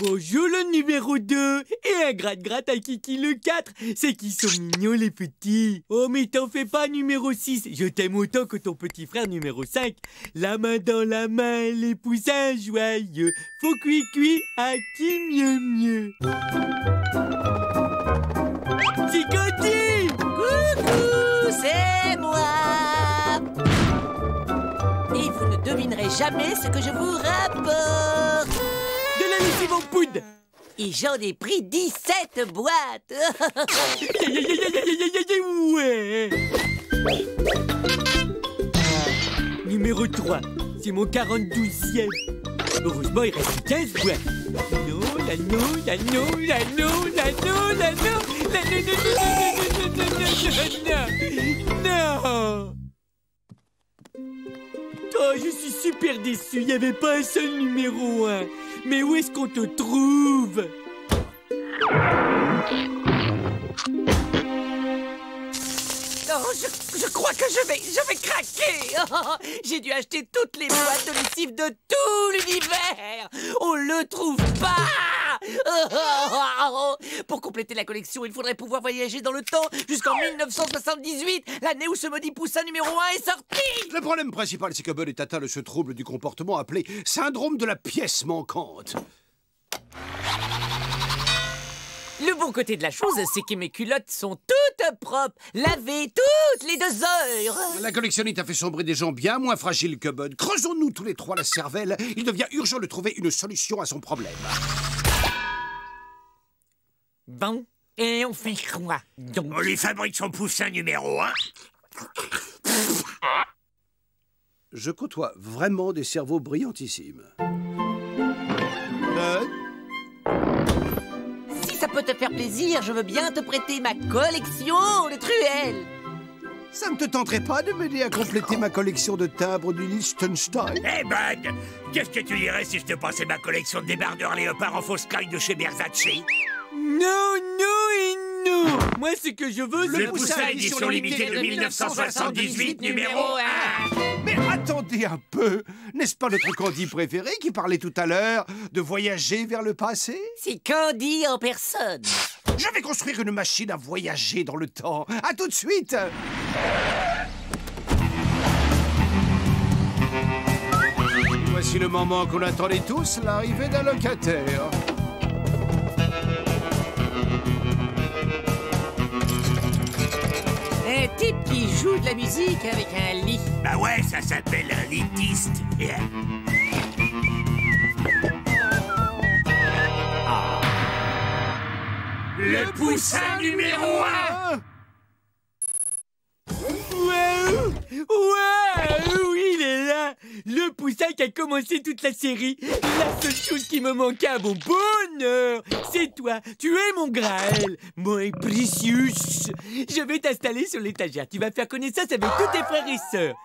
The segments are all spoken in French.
Bonjour le numéro 2 et un gratte-gratte à Kiki le 4. C'est qu'ils sont mignons les petits. Oh mais t'en fais pas numéro 6. Je t'aime autant que ton petit frère numéro 5. La main dans la main, les poussins joyeux. Faut cuit à qui mieux. C'est Candy. Coucou, c'est moi. Et vous ne devinerez jamais ce que je vous rapporte. De la lessive en poudre. Et j'en ai pris 17 boîtes. Ouais. Numéro 3, c'est mon 42e. Heureusement, il reste 15 boîtes. Non. Oh, je suis super déçu, il n'y avait pas un seul numéro 1. Mais où est-ce qu'on te trouve? Oh, je crois que je vais craquer. Oh, j'ai dû acheter toutes les boîtes de lessive de tout l'univers. On le trouve pas. Oh, pour compléter la collection, il faudrait pouvoir voyager dans le temps jusqu'en 1978, l'année où ce maudit poussin numéro 1 est sorti. Le problème principal, c'est que Bud est atteint de ce trouble du comportement appelé syndrome de la pièce manquante. Le bon côté de la chose, c'est que mes culottes sont toutes propres, lavées toutes les 2 heures. La collectionnite a fait sombrer des gens bien moins fragiles que Bud. Creusons-nous tous les trois la cervelle. Il devient urgent de trouver une solution à son problème. Bon, et on fait quoi donc? On lui fabrique son poussin numéro 1. Je côtoie vraiment des cerveaux brillantissimes. Bud? Si ça peut te faire plaisir, je veux bien te prêter ma collection de truelles. Ça ne te tenterait pas de m'aider à compléter ma collection de timbres du Liechtenstein? Eh Bud, qu'est-ce que tu dirais si je te passais ma collection de débardeurs léopards en fausse caille de chez Versace? Non. Moi, ce que je veux, c'est Le poussin édition limitée de 1978, numéro 1. Mais attendez un peu! N'est-ce pas notre Candy préféré qui parlait tout à l'heure de voyager vers le passé? C'est Candy en personne. Je vais construire une machine à voyager dans le temps. À tout de suite! Voici le moment qu'on attendait tous, l'arrivée d'un locataire. Un type qui joue de la musique avec un lit. Bah ouais, ça s'appelle un litiste. Le poussin numéro 1. Oui, il est là. Le poussin qui a commencé toute la série. La seule chose qui me manquait à mon bonheur, c'est toi. Tu es mon Graël, mon précieux. Je vais t'installer sur l'étagère. Tu vas faire connaissance avec tous tes frères et sœurs.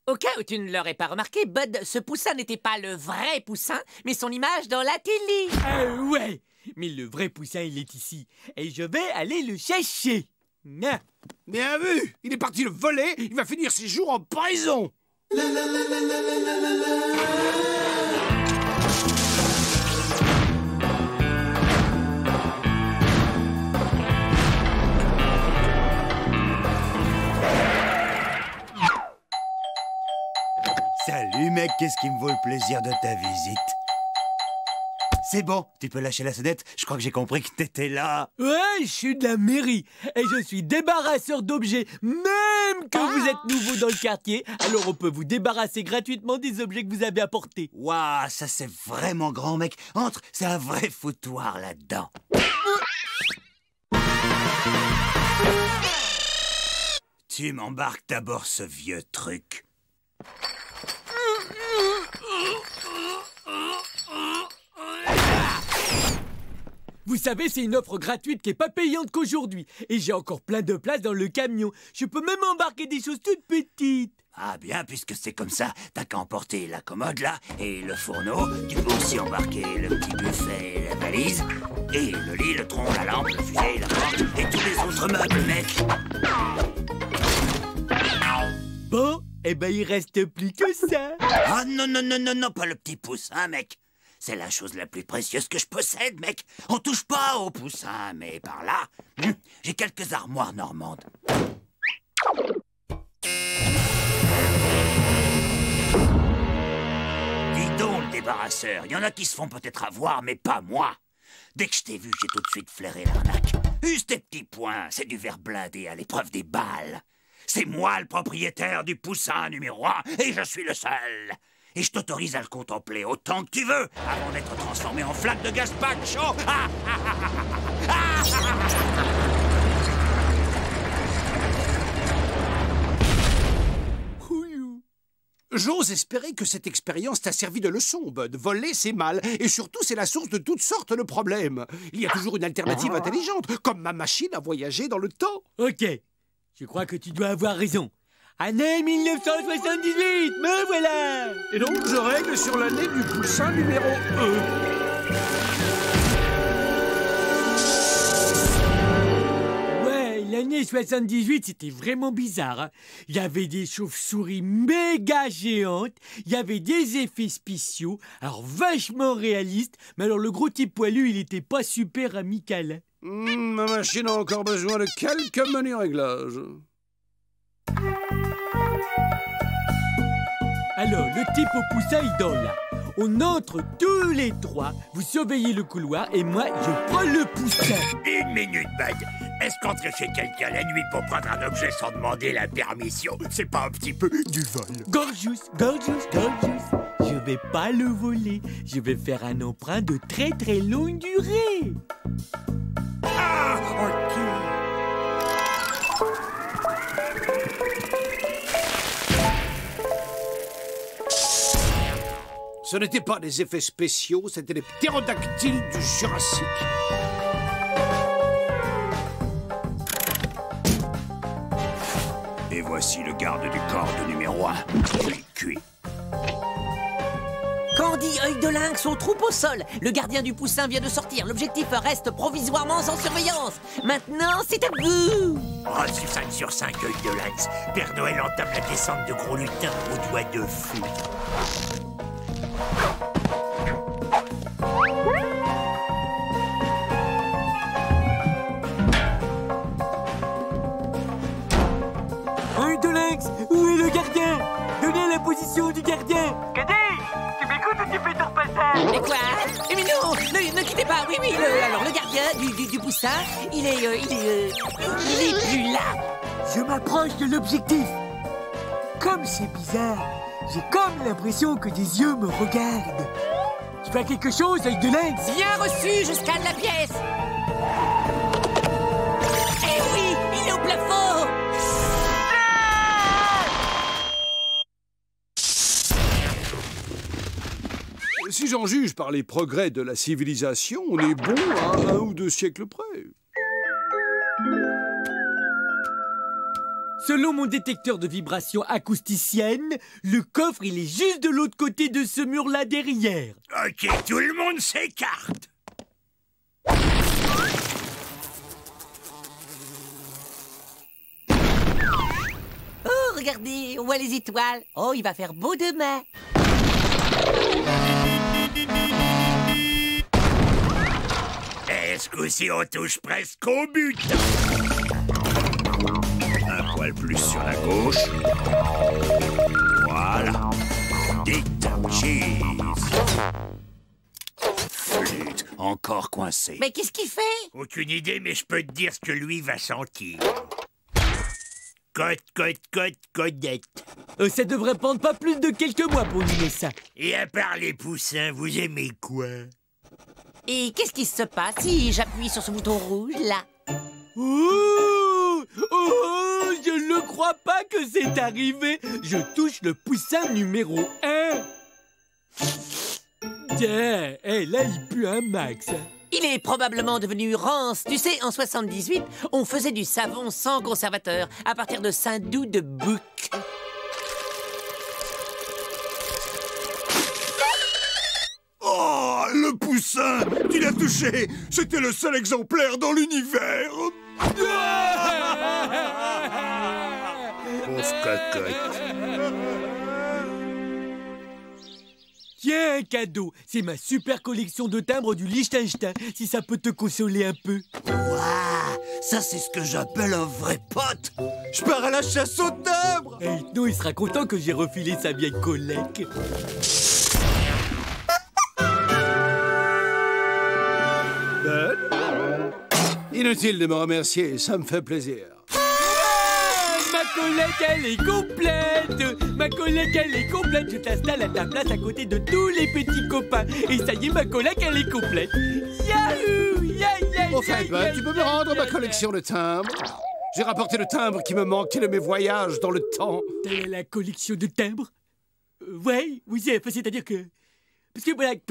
Au cas où tu ne l'aurais pas remarqué, Bud, ce poussin n'était pas le vrai poussin, mais son image dans la télé. Ouais, mais le vrai poussin, il est ici. Et je vais aller le chercher. Bien vu! Il est parti le voler, il va finir ses jours en prison! Salut mec, qu'est-ce qui me vaut le plaisir de ta visite? C'est bon, tu peux lâcher la sonnette, je crois que j'ai compris que t'étais là. Ouais, je suis de la mairie et je suis débarrasseur d'objets, même que vous êtes nouveau dans le quartier, alors on peut vous débarrasser gratuitement des objets que vous avez apportés. Waouh, ça c'est vraiment grand mec, entre, c'est un vrai foutoir là-dedans. Tu m'embarques d'abord ce vieux truc. Vous savez, c'est une offre gratuite qui est pas payante qu'aujourd'hui. Et j'ai encore plein de place dans le camion. Je peux même embarquer des choses toutes petites. Ah bien, puisque c'est comme ça, t'as qu'à emporter la commode là, et le fourneau. Tu peux aussi embarquer le petit buffet et la valise, et le lit, le tronc, la lampe, le fusée, la porte, et tous les autres meubles, mec. Bon, eh ben il reste plus que ça. Ah non, non, non, non, non, pas le petit poussin, mec. C'est la chose la plus précieuse que je possède, mec. On touche pas au poussin, mais par là, j'ai quelques armoires normandes. Dis donc, le débarrasseur, il y en a qui se font peut-être avoir, mais pas moi. Dès que je t'ai vu, j'ai tout de suite flairé l'arnaque. Use tes petits poings, c'est du verre blindé à l'épreuve des balles. C'est moi le propriétaire du poussin numéro 1, et je suis le seul. Et je t'autorise à le contempler autant que tu veux, avant d'être transformé en flaque de gazpacho. J'ose espérer que cette expérience t'a servi de leçon, Bud. Voler, c'est mal, et surtout, c'est la source de toutes sortes de problèmes. Il y a toujours une alternative intelligente, comme ma machine à voyager dans le temps. Ok, je crois que tu dois avoir raison. Année 1978, me voilà. Et donc, je règle sur l'année du poussin numéro 1. L'année 78, c'était vraiment bizarre. Hein. Il y avait des chauves-souris méga géantes, il y avait des effets spéciaux, alors vachement réalistes, mais alors le gros type poilu, il était pas super amical. Ma machine a encore besoin de quelques menus réglages. Alors, le type au poussin, il dort là. On entre tous les trois, vous surveillez le couloir et moi, je prends le poussin. Une minute, Bud. Est-ce qu'entrer chez quelqu'un la nuit pour prendre un objet sans demander la permission, c'est pas un petit peu du vol? Gorgeous, gorgeous, gorgeous. Je vais pas le voler. Je vais faire un emprunt de très très longue durée. Ah, ok. Ce n'étaient pas des effets spéciaux, c'était des ptérodactyles du Jurassique. Et voici le garde du corps de numéro 1. Cuit. Candy, œil de lynx, on troupe au sol. Le gardien du poussin vient de sortir. L'objectif reste provisoirement sans surveillance. Maintenant, c'est à vous. Oh, 5 sur 5, œil de lynx. Père Noël entame la descente de gros lutins aux doigts de fou. Où est le gardien? Donnez la position du gardien. Cadet, tu m'écoutes ou tu fais ton repassage? Mais quoi? Mais non, ne quittez pas. Oui, alors le gardien du poussin, il est plus là. Je m'approche de l'objectif. Comme c'est bizarre, j'ai comme l'impression que des yeux me regardent. Tu fais quelque chose, œil de lynx? Bien reçu, je scanne la pièce. Eh oui, il est au plafond. Si j'en juge par les progrès de la civilisation, on est bon à 1 ou 2 siècles près. Selon mon détecteur de vibrations acousticiennes, le coffre, il est juste de l'autre côté de ce mur-là derrière. Ok, tout le monde s'écarte. Oh, regardez, on voit les étoiles. Oh, il va faire beau demain. Est-ce qu'aussi on touche presque au but? Un poil plus sur la gauche. Voilà. Dites cheese. Flûte, encore coincé. Mais qu'est-ce qu'il fait? Aucune idée, mais je peux te dire ce que lui va sentir. Codette. Ça devrait prendre pas plus de quelques mois pour limer ça. Et à part les poussins, vous aimez quoi? Et qu'est-ce qui se passe si j'appuie sur ce bouton rouge, là? Oh, je ne crois pas que c'est arrivé. Je touche le poussin numéro 1. Tiens, là, il pue un max. Il est probablement devenu rance. Tu sais, en 78, on faisait du savon sans conservateur à partir de saindoux de bouc. Oh, le poussin! Tu l'as touché! C'était le seul exemplaire dans l'univers! Pour pauvre cocotte. Tiens, un cadeau. C'est ma super collection de timbres du Liechtenstein, si ça peut te consoler un peu. Waouh, ça c'est ce que j'appelle un vrai pote. Je pars à la chasse aux timbres. Et non, il sera content que j'ai refilé sa vieille collègue. Inutile de me remercier, ça me fait plaisir. Ma collègue, elle est complète. Ma collègue, elle est complète. Je t'installe à ta place à côté de tous les petits copains. Et ça y est, ma collègue, elle est complète. Yahoo! Au fait, Bud, tu peux me rendre ma collection de timbres? J'ai rapporté le timbre qui me manquait de mes voyages dans le temps. T'as la collection de timbres? Ouais, oui, c'est-à-dire que... Parce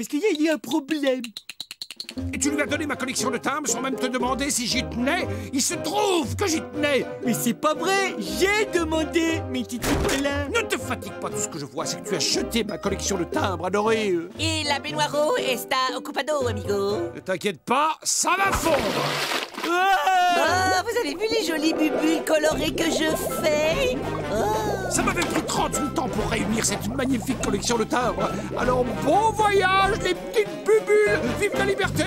qu'il y a un problème. Et tu lui as donné ma collection de timbres sans même te demander si j'y tenais? Il se trouve que j'y tenais! Mais c'est pas vrai. J'ai demandé, mes petits trucs là. Ne te fatigue pas, tout ce que je vois, c'est que tu as jeté ma collection de timbres adorée. Et la baignoire está ocupado, amigo. Ne t'inquiète pas, ça va fondre! Oh, vous avez vu les jolies bubules colorées que je fais? Oh. Ça m'avait pris 38 ans pour réunir cette magnifique collection de timbres. Alors bon voyage, les petites bubules! Vive la liberté!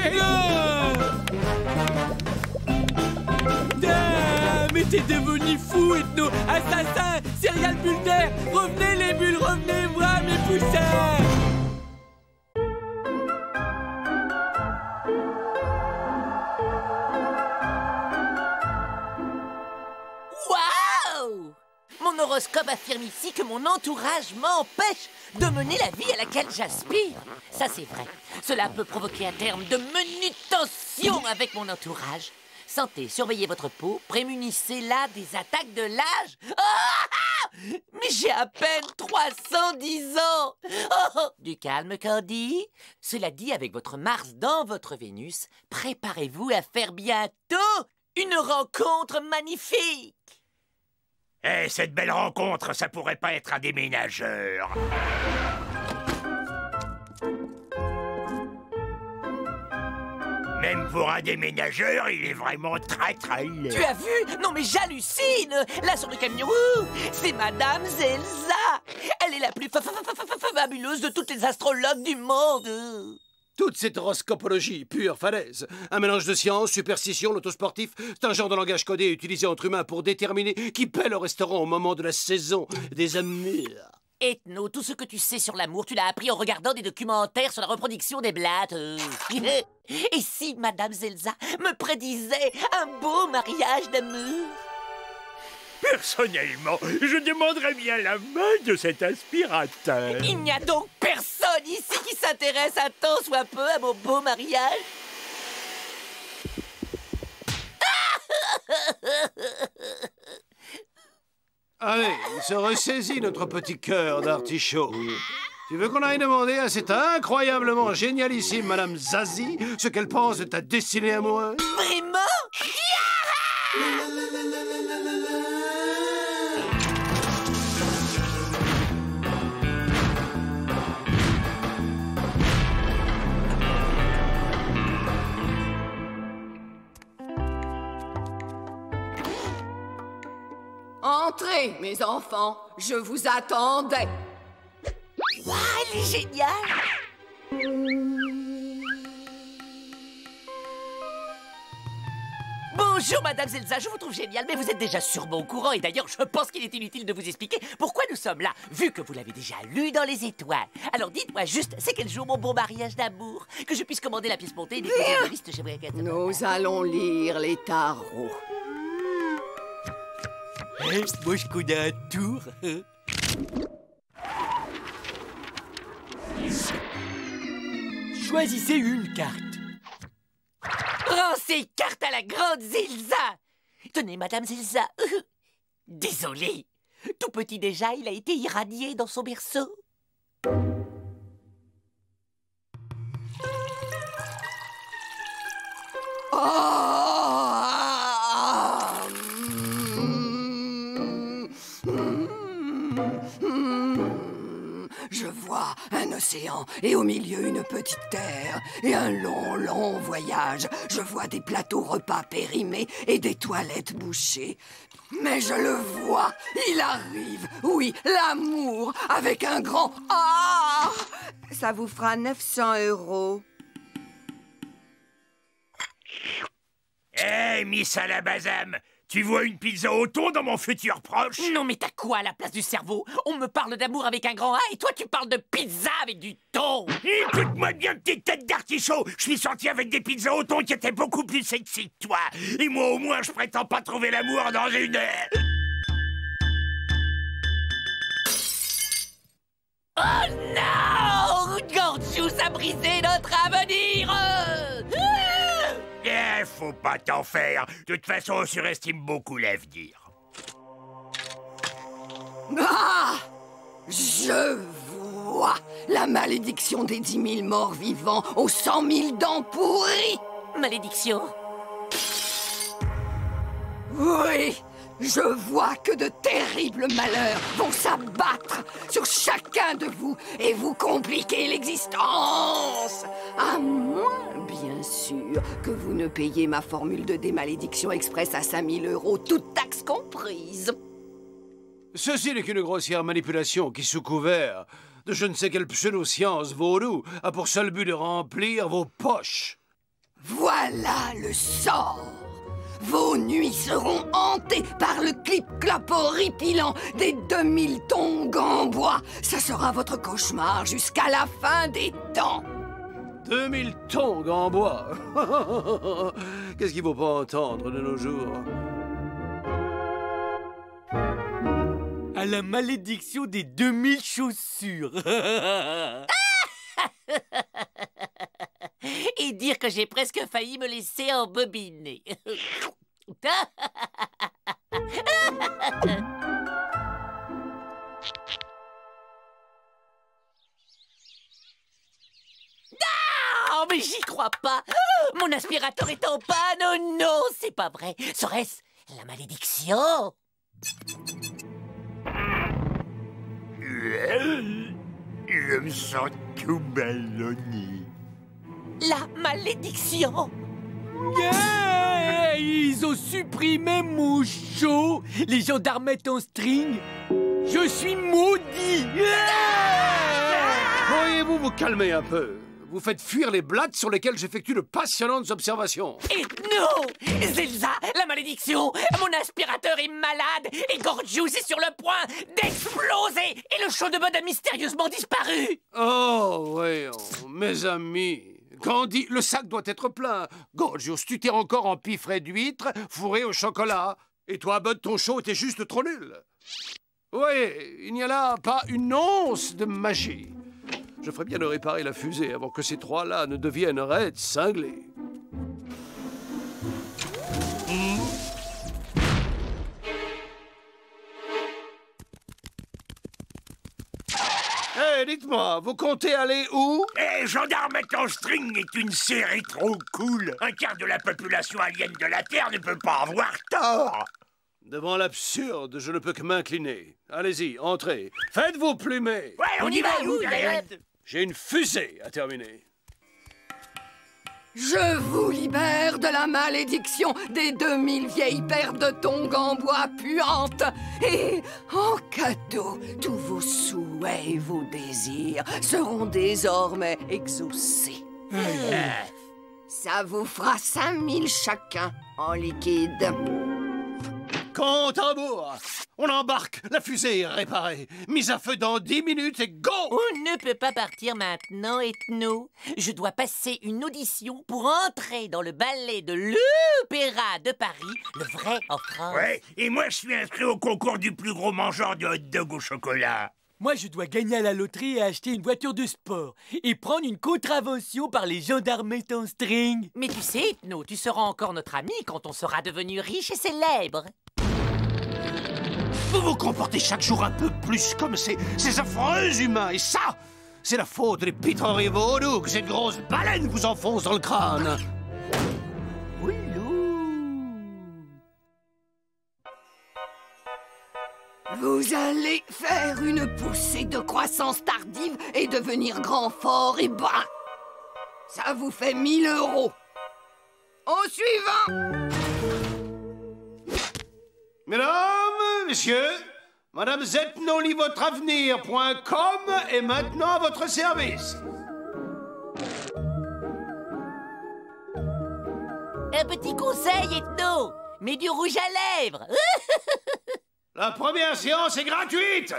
Mais t'es devenu fou, Ethno! Assassin! Serial builder! Revenez les bulles, revenez voir mes poussins! Waouh! Mon horoscope affirme ici que mon entourage m'empêche de mener la vie à laquelle j'aspire. Ça, c'est vrai. Cela peut provoquer à terme de manutentions avec mon entourage. Santé, surveillez votre peau, prémunissez-la des attaques de l'âge. Ah! Mais j'ai à peine 310 ans. Oh, du calme, Candy. Cela dit, avec votre Mars dans votre Vénus, préparez-vous à faire bientôt une rencontre magnifique. Eh, cette belle rencontre, ça pourrait pas être un déménageur. Même pour un déménageur, il est vraiment très très laid. Tu as vu? Non mais j'hallucine. Là sur le camion, c'est Madame Zelza. Elle est la plus fabuleuse de toutes les astrologues du monde. Toute cette horoscopologie, pure falaise. Un mélange de science, superstition, l'autosportif, c'est un genre de langage codé utilisé entre humains pour déterminer qui paie le restaurant au moment de la saison des amours. Ethno, tout ce que tu sais sur l'amour, tu l'as appris en regardant des documentaires sur la reproduction des blattes. Et si Madame Zelza me prédisait un beau mariage d'amour? Personnellement, je demanderais bien la main de cet aspirateur. Il n'y a donc personne ici qui s'intéresse un tant soit peu à mon beau mariage? Allez, il se ressaisit notre petit cœur d'artichaut. Tu veux qu'on aille demander à cette incroyablement génialissime Madame Zazie ce qu'elle pense de ta destinée amoureuse? Vraiment? Entrez, mes enfants, je vous attendais. Waouh, elle est géniale! Bonjour, Madame Zelza, je vous trouve géniale, mais vous êtes déjà sûrement au courant, et d'ailleurs, je pense qu'il est inutile de vous expliquer pourquoi nous sommes là, vu que vous l'avez déjà lu dans les étoiles. Alors dites-moi juste, c'est quel jour mon beau mariage d'amour? Que je puisse commander la pièce montée et déposer une liste chez vous. Nous allons lire les tarots. Moi, je connais un tour. Choisissez une carte. Rends ces cartes à la grande Zelza! Tenez, Madame Zelza. Désolé. Tout petit déjà, il a été irradié dans son berceau. Je vois un océan et au milieu une petite terre et un long, long voyage. Je vois des plateaux repas périmés et des toilettes bouchées. Mais je le vois, il arrive. Oui, l'amour avec un grand A. Ça vous fera 900 €. Hé, Miss Alabazam, tu vois une pizza au thon dans mon futur proche? Non mais t'as quoi à la place du cerveau? On me parle d'amour avec un grand A et toi tu parles de pizza avec du thon. Écoute-moi bien, petite tête d'artichaut. Je suis sorti avec des pizzas au thon qui étaient beaucoup plus sexy que toi. Et moi au moins, je prétends pas trouver l'amour dans une... Oh non! Gorgeous a brisé notre avenir! Faut pas t'en faire. De toute façon, on surestime beaucoup l'avenir. Ah! Je vois la malédiction des 10 000 morts vivants aux 100 000 dents pourries. Malédiction? Oui, je vois que de terribles malheurs vont s'abattre sur chacun de vous et vous compliquer l'existence. À moins, bien sûr, que vous ne payiez ma formule de démalédiction express à 5 000 €, toutes taxes comprises. Ceci n'est qu'une grossière manipulation qui, sous couvert de je ne sais quelle pseudo-science vaudou, a pour seul but de remplir vos poches. Voilà le sort. Vos nuits seront hantées par le clip-clop horripilant des 2000 tongs en bois. Ça sera votre cauchemar jusqu'à la fin des temps. 2000 tongs en bois. Qu'est-ce qu'il ne faut pas entendre de nos jours? À la malédiction des 2000 chaussures. Et dire que j'ai presque failli me laisser embobiner. Non, mais j'y crois pas. Mon aspirateur est en panne. Oh non, c'est pas vrai. Serait-ce la malédiction? Je me sens tout ballonné. La malédiction? Yeah, ils ont supprimé mon show. Les gendarmettes en string. Je suis maudit. Pourriez-vous vous calmer un peu? Vous faites fuir les blattes sur lesquelles j'effectue de passionnantes observations. Et non! Zelza, la malédiction! Mon aspirateur est malade et Gorgeous est sur le point d'exploser! Et le show de mode a mystérieusement disparu! Oh, voyons, mes amis. Candy, le sac doit être plein. Gorgeous, tu tires encore en piffret d'huître fourré au chocolat. Et toi, Bud, ton show était juste trop nul. Oui, il n'y a là pas une once de magie. Je ferais bien de réparer la fusée avant que ces trois-là ne deviennent raides cinglés. Hé, dites-moi, vous comptez aller où? Eh, Gendarmettes en string est une série trop cool. Un quart de la population alien de la Terre ne peut pas avoir tort. Devant l'absurde, je ne peux que m'incliner. Allez-y, entrez. Faites-vous plumer. Ouais, on y va, J'ai une fusée à terminer. Je vous libère de la malédiction des 2000 vieilles paires de tongs en bois puantes. Et en cadeau, tous vos souhaits et vos désirs seront désormais exaucés. Ça vous fera 5000 chacun en liquide. Compte à rebours. On embarque, la fusée est réparée. Mise à feu dans 10 minutes et go! On ne peut pas partir maintenant, Ethno. Je dois passer une audition pour entrer dans le ballet de l'Opéra de Paris, le vrai en France. Ouais, et moi je suis inscrit au concours du plus gros mangeur de hot dog au chocolat. Moi, je dois gagner à la loterie et acheter une voiture de sport. Et prendre une contravention par les gendarmettes en string. Mais tu sais, Ethno, tu seras encore notre ami quand on sera devenu riche et célèbre. Vous vous comportez chaque jour un peu plus comme ces affreux humains. Et ça, c'est la faute des pitreries vaudou que cette grosse baleine vous enfonce dans le crâne. Vous allez faire une poussée de croissance tardive et devenir grand, fort et brun. Ça vous fait 1000 €. Au suivant! Mesdames, messieurs, Madame Zetnolivotreavenir.com est maintenant à votre service. Un petit conseil, Ethno. Mets du rouge à lèvres. La première séance est gratuite.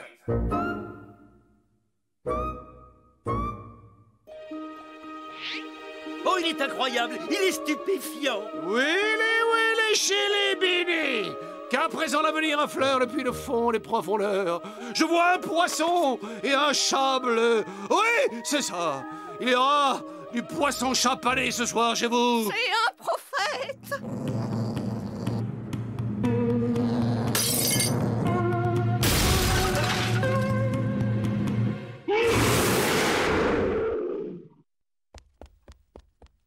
Oh, il est incroyable, il est stupéfiant. Willy, Chili Bini. Qu'à présent l'avenir affleure depuis le fond des profondeurs. Je vois un poisson et un chat bleu. Oui, c'est ça. Il y aura du poisson chapané ce soir chez vous. C'est un prophète!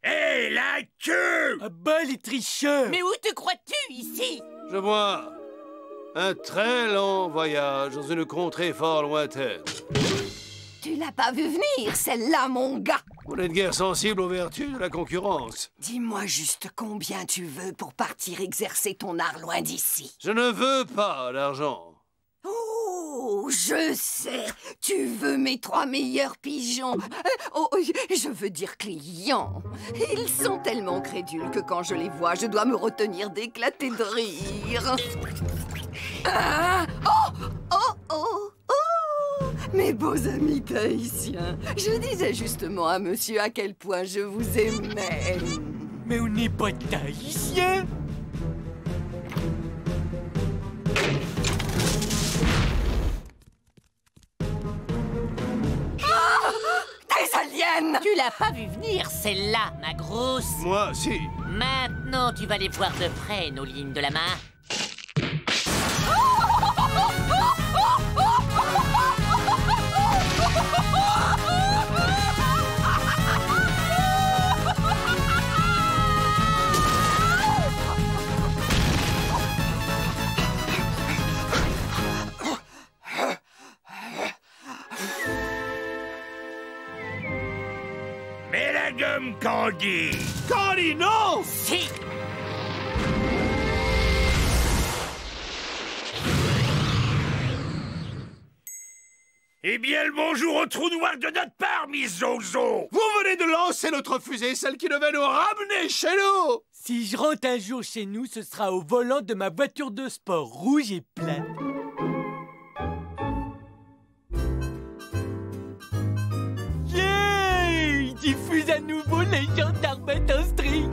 Hé, la queue! Ah bah, les tricheurs. Mais où te crois-tu, ici? Je vois un très long voyage dans une contrée fort lointaine. Tu l'as pas vu venir, celle-là, mon gars! Vous n'êtes guère sensible aux vertus de la concurrence. Dis-moi juste combien tu veux pour partir exercer ton art loin d'ici. Je ne veux pas d'argent. Oh, je sais. Tu veux mes 3 meilleurs pigeons. Je veux dire clients. Ils sont tellement crédules que quand je les vois, je dois me retenir d'éclater de rire. Ah, oh! Mes beaux amis tahitiens, je disais justement à monsieur à quel point je vous aimais. Mais on n'est pas tahitien. Des aliens! Tu l'as pas vu venir, celle-là, ma grosse. Moi, si. Maintenant, tu vas les voir de près, nos lignes de la main. Mais la gomme Candy! Candy, non! Si! Eh bien, le bonjour au trou noir de notre part, Miss Zozo! Vous venez de lancer notre fusée, celle qui devait nous ramener chez nous! Si je rentre un jour chez nous, ce sera au volant de ma voiture de sport rouge et plate. Yeah! Il diffuse à nouveau les gendarmes en string.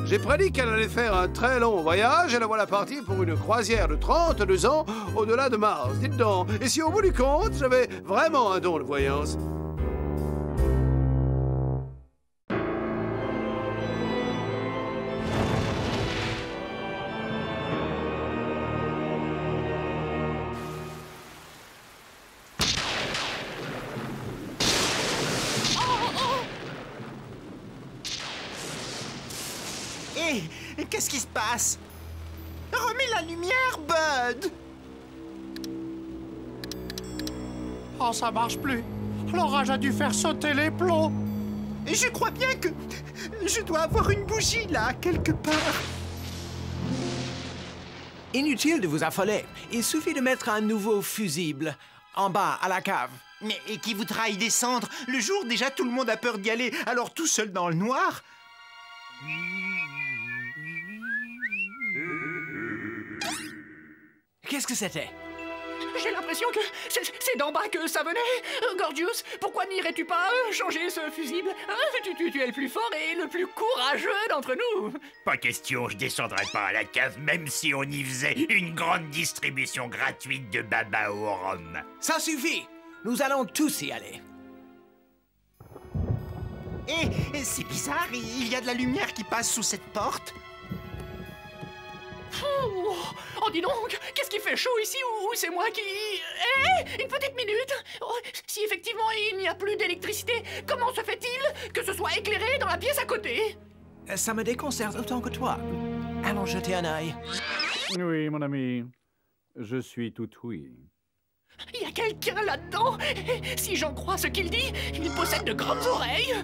J'ai prédit qu'elle allait faire un très long voyage et la voilà partie pour une croisière de 32 ans au-delà de Mars. Dites donc, et si au bout du compte, j'avais vraiment un don de voyance? Hé, qu'est-ce qui se passe? Remets la lumière, Bud! Oh, ça marche plus. L'orage a dû faire sauter les plombs. Et je crois bien que je dois avoir une bougie là, quelque part. Inutile de vous affoler. Il suffit de mettre un nouveau fusible en bas, à la cave. Mais et qui voudra y descendre? Le jour, déjà, tout le monde a peur d'y aller. Alors tout seul dans le noir? Qu'est-ce que c'était? J'ai l'impression que c'est d'en bas que ça venait. Gorgius, pourquoi n'irais-tu pas changer ce fusible? Tu es le plus fort et le plus courageux d'entre nous. Pas question, je descendrai pas à la cave, même si on y faisait une grande distribution gratuite de baba au rhum. Ça suffit. Nous allons tous y aller. Et c'est bizarre, il y a de la lumière qui passe sous cette porte. Oh, dis donc, qu'est-ce qui fait chaud ici ou c'est moi qui... Hé, une petite minute. Oh, si effectivement il n'y a plus d'électricité, comment se fait-il que ce soit éclairé dans la pièce à côté. Ça me déconcerte autant que toi. Allons jeter un œil. Oui, mon ami. Je suis tout oui. Il y a quelqu'un là-dedans. Si j'en crois ce qu'il dit, il possède de grandes oreilles.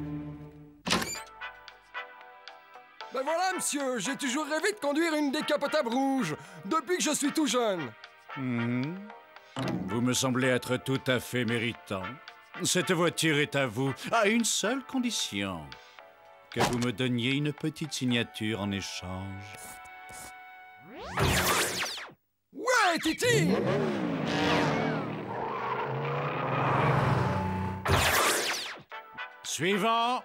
Ben voilà, monsieur, j'ai toujours rêvé de conduire une décapotable rouge, depuis que je suis tout jeune. Vous me semblez être tout à fait méritant. Cette voiture est à vous, à une seule condition. Que vous me donniez une petite signature en échange. Ouais, Titi! Suivant.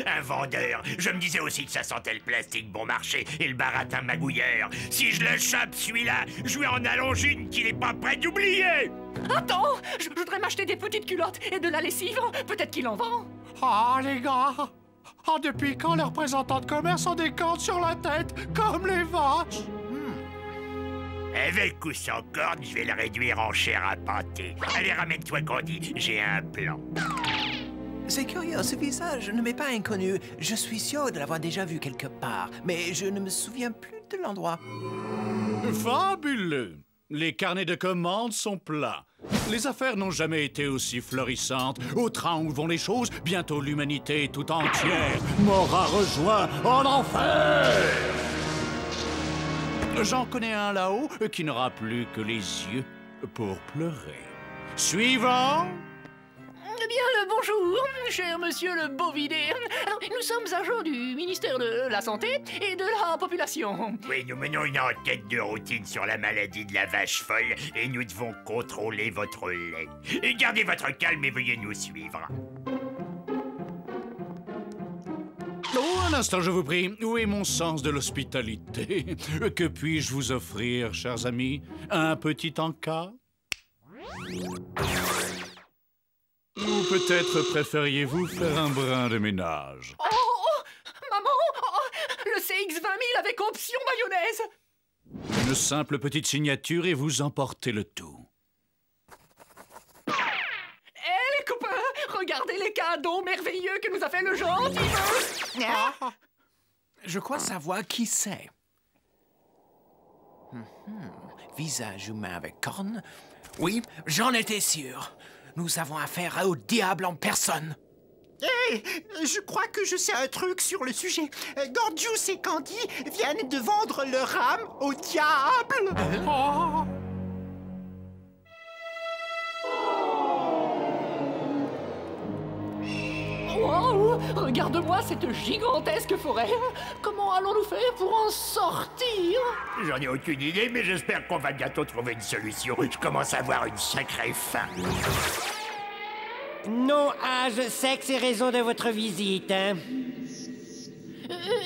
Un vendeur. Je me disais aussi que ça sentait le plastique bon marché et le baratin magouilleur. Si je le chope, celui-là, je lui en allonge une qu'il est pas prêt d'oublier. Attends, je voudrais m'acheter des petites culottes et de la lessive. Peut-être qu'il en vend. Ah, les gars! Ah, depuis quand les représentants de commerce ont des cordes sur la tête, comme les vaches? Avec ou sans corde, je vais le réduire en chair à pâté. Allez, ramène-toi, Candy, j'ai un plan. C'est curieux, ce visage ne m'est pas inconnu. Je suis sûr de l'avoir déjà vu quelque part, mais je ne me souviens plus de l'endroit. Fabuleux! Les carnets de commandes sont pleins. Les affaires n'ont jamais été aussi florissantes. Au train où vont les choses, bientôt l'humanité tout entière m'aura rejoint en enfer! J'en connais un là-haut qui n'aura plus que les yeux pour pleurer. Suivant! Eh bien, le bonjour, cher monsieur le Bovidé. Nous sommes agents du ministère de la Santé et de la Population. Oui, nous menons une enquête de routine sur la maladie de la vache folle et nous devons contrôler votre lait. Et gardez votre calme et veuillez nous suivre. Oh, un instant, je vous prie. Où est mon sens de l'hospitalité? Que puis-je vous offrir, chers amis? Un petit encas? Ou peut-être préfériez-vous faire un brin de ménage? Oh, maman, le CX-20 000 avec option mayonnaise. Une simple petite signature et vous emportez le tout. Les copains, regardez les cadeaux merveilleux que nous a fait le gentil. Je crois savoir qui c'est. Visage humain avec cornes? Oui, j'en étais sûr. Nous avons affaire au diable en personne. Hé, je crois que je sais un truc sur le sujet. Gorgeous et Candy viennent de vendre leur âme au diable. Wow, regarde-moi cette gigantesque forêt. Comment allons-nous faire pour en sortir? J'en ai aucune idée, mais j'espère qu'on va bientôt trouver une solution. Je commence à avoir une sacrée faim. Nom, âge, sexe et raison de votre visite, hein?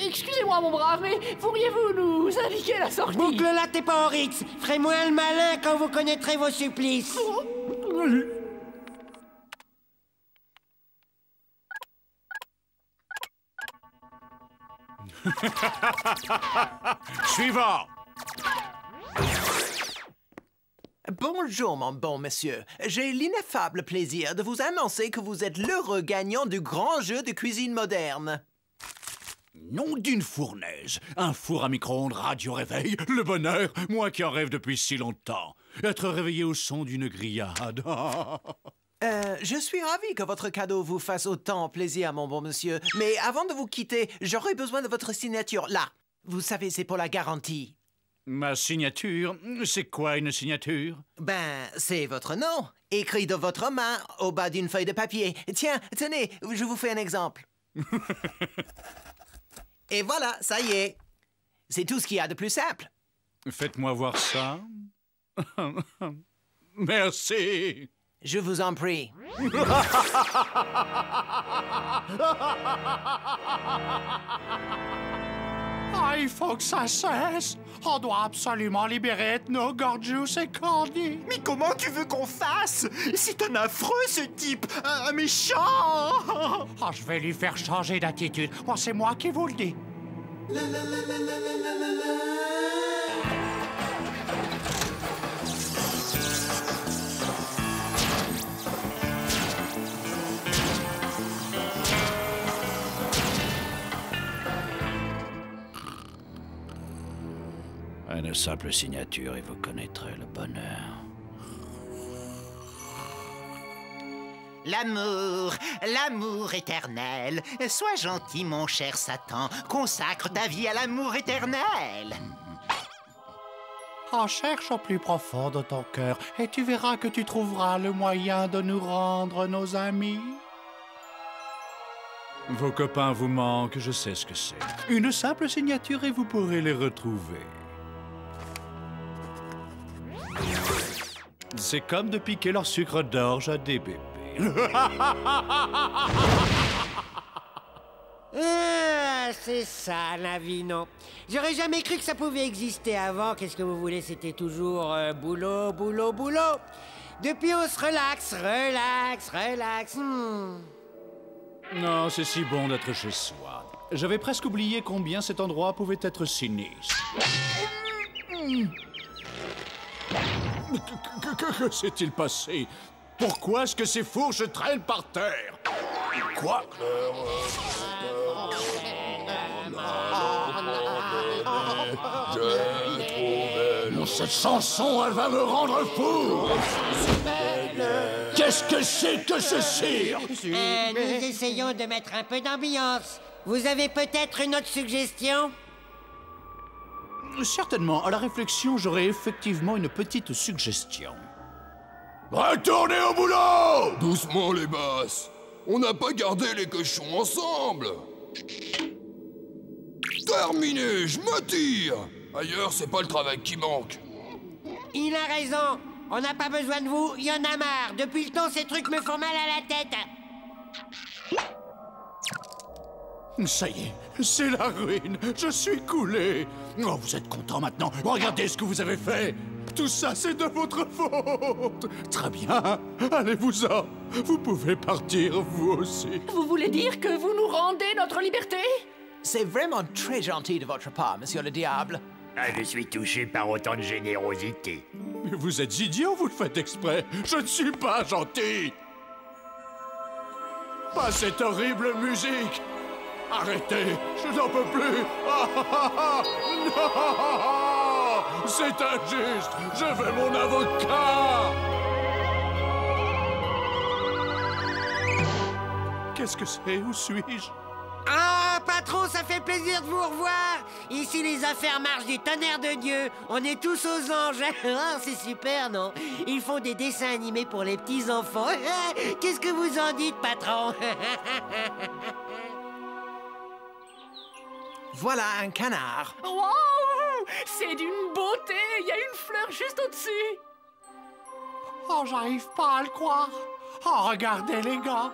Excusez-moi, mon brave, mais pourriez-vous nous indiquer la sortie? Boucle-la tes porix. Ferez-moi le malin quand vous connaîtrez vos supplices. Suivant! Bonjour, mon bon monsieur. J'ai l'ineffable plaisir de vous annoncer que vous êtes l'heureux gagnant du grand jeu de cuisine moderne. Nom d'une fournaise. Un four à micro-ondes radio-réveil. Le bonheur, moi qui en rêve depuis si longtemps. Être réveillé au son d'une grillade. Je suis ravi que votre cadeau vous fasse autant plaisir, mon bon monsieur. Mais avant de vous quitter, j'aurais besoin de votre signature. Là, vous savez, c'est pour la garantie. Ma signature? C'est quoi une signature? Ben, c'est votre nom, écrit de votre main au bas d'une feuille de papier. Tiens, tenez, je vous fais un exemple. Et voilà, ça y est. C'est tout ce qu'il y a de plus simple. Faites-moi voir ça. Merci. Je vous en prie. Ah, il faut que ça cesse. On doit absolument libérer Ethno, Gorgeous et Candy. Mais comment tu veux qu'on fasse? C'est un affreux, ce type. Un méchant. Ah, je vais lui faire changer d'attitude. Oh, c'est moi qui vous le dis. Une simple signature et vous connaîtrez le bonheur. L'amour, l'amour éternel. Sois gentil, mon cher Satan. Consacre ta vie à l'amour éternel. En cherche au plus profond de ton cœur et tu verras que tu trouveras le moyen de nous rendre nos amis. Vos copains vous manquent, je sais ce que c'est. Une simple signature et vous pourrez les retrouver. C'est comme de piquer leur sucre d'orge à des bébés. Ah, c'est ça, la vie, non. J'aurais jamais cru que ça pouvait exister avant. Qu'est-ce que vous voulez? C'était toujours boulot, boulot, boulot. Depuis, on se relaxe, relaxe. Non, c'est si bon d'être chez soi. J'avais presque oublié combien cet endroit pouvait être sinistre. Que s'est-il passé? Pourquoi est-ce que ces fourches traînent par terre? Quoi? Cette chanson, elle va me rendre fou! Qu'est-ce que c'est que ce cirque? Nous essayons de mettre un peu d'ambiance. Vous avez peut-être une autre suggestion? Certainement. À la réflexion, j'aurais effectivement une petite suggestion. Retournez au boulot! Doucement, les basses. On n'a pas gardé les cochons ensemble. Terminé, je me tire. Ailleurs, c'est pas le travail qui manque. Il a raison. On n'a pas besoin de vous. Il y en a marre. Depuis le temps, ces trucs me font mal à la tête. Ça y est, c'est la ruine. Je suis coulé. Oh, vous êtes content maintenant. Regardez ce que vous avez fait. Tout ça, c'est de votre faute. Très bien. Allez-vous-en. Vous pouvez partir, vous aussi. Vous voulez dire que vous nous rendez notre liberté? C'est vraiment très gentil de votre part, monsieur le diable. Ah, je suis touché par autant de générosité. Mais vous êtes idiot, vous le faites exprès. Je ne suis pas gentil. Pas cette horrible musique. Arrêtez, je n'en peux plus. Non! C'est injuste. Je veux mon avocat. Qu'est-ce que c'est? Où suis-je? Ah, patron, ça fait plaisir de vous revoir. Ici, les affaires marchent du tonnerre de Dieu. On est tous aux anges. Ah, c'est super, non? Ils font des dessins animés pour les petits-enfants. Qu'est-ce que vous en dites, patron? Voilà un canard. Wow! C'est d'une beauté. Il y a une fleur juste au-dessus. Oh, j'arrive pas à le croire. Oh, regardez, les gars.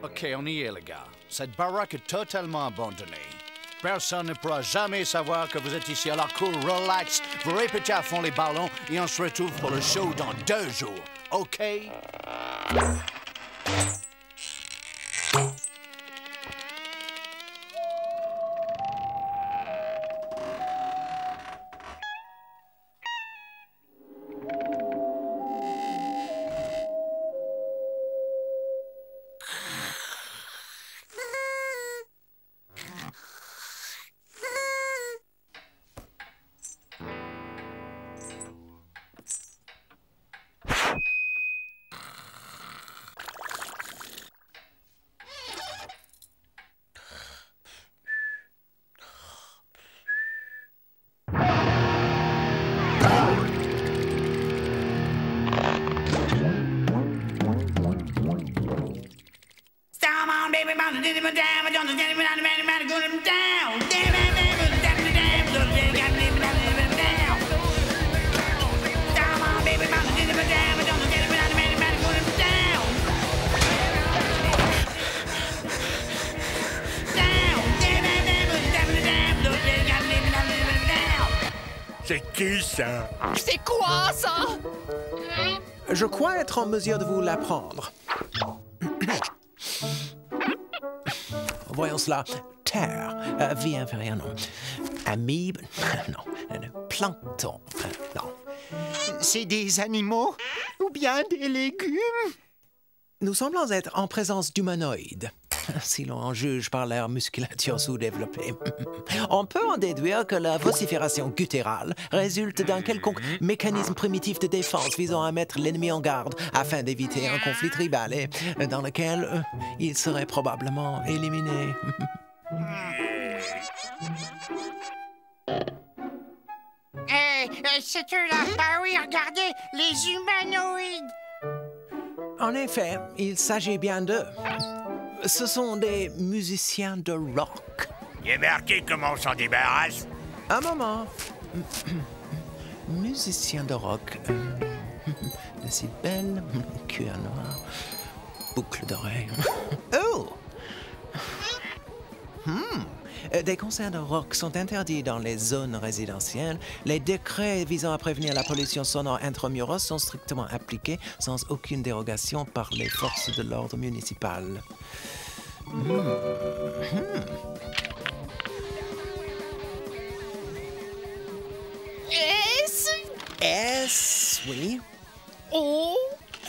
Ok, on y est, les gars. Cette baraque est totalement abandonnée. Personne ne pourra jamais savoir que vous êtes ici. Alors cool, relax, vous répétez à fond les ballons et on se retrouve pour le show dans 2 jours. Ok? C'est qui ça? C'est quoi ça? Je crois être en mesure de vous l'apprendre. Voyons cela. Terre, vie inférieure, non. Amibe, non. Plancton, non. C'est des animaux ou bien des légumes? Nous semblons être en présence d'humanoïdes, si l'on en juge par leur musculature sous-développée. On peut en déduire que la vocifération gutturale résulte d'un quelconque mécanisme primitif de défense visant à mettre l'ennemi en garde afin d'éviter un conflit tribal et dans lequel il serait probablement éliminé. C'est eux là. Ah oui, regardez, les humanoïdes. En effet, il s'agit bien d'eux. Ce sont des musiciens de rock. Il est marqué comment on s'en débarrasse. Un moment. Musiciens de rock. Décibel, cuir noir, boucle d'oreille. Oh! Des concerts de rock sont interdits dans les zones résidentielles. Les décrets visant à prévenir la pollution sonore intramuros sont strictement appliqués sans aucune dérogation par les forces de l'ordre municipal. S, oui. O.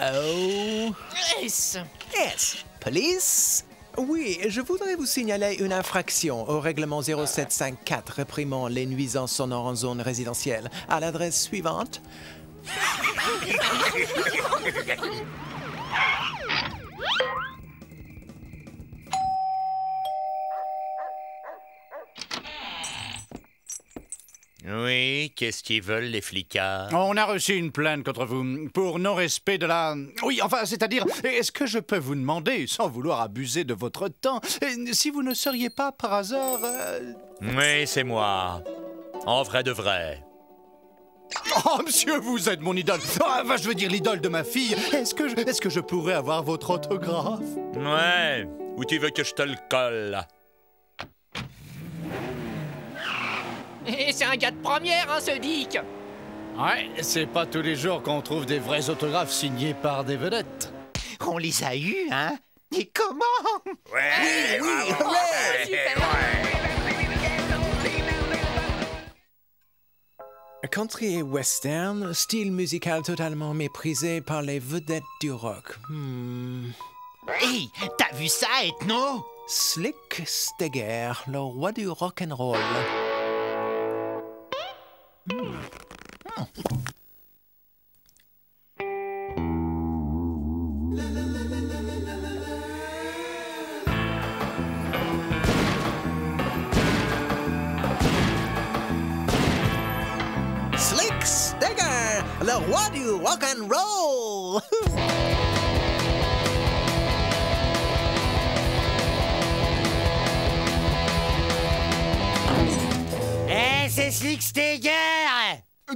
O. S. S. Police. Oui, je voudrais vous signaler une infraction au règlement 0754 réprimant les nuisances sonores en zone résidentielle à l'adresse suivante. Oui, qu'est-ce qu'ils veulent, les flicards? On a reçu une plainte contre vous pour non-respect de la... Oui, enfin, c'est-à-dire, est-ce que je peux vous demander, sans vouloir abuser de votre temps, si vous ne seriez pas, par hasard... Oui, c'est moi. En vrai de vrai. Oh, monsieur, vous êtes mon idole. Enfin, je veux dire l'idole de ma fille. Est-ce que je pourrais avoir votre autographe? Ouais, ou tu veux que je te le colle? Et c'est un gars de première, hein, ce Dick. Ouais, c'est pas tous les jours qu'on trouve des vrais autographes signés par des vedettes. On les a eus, hein? Et comment? Ouais, oui, Country et western, style musical totalement méprisé par les vedettes du rock. Hey, t'as vu ça, Ethno? Slick Steger, le roi du rock'n'roll. Slick Steger, le roi du rock'n'roll. C'est Slick Steger!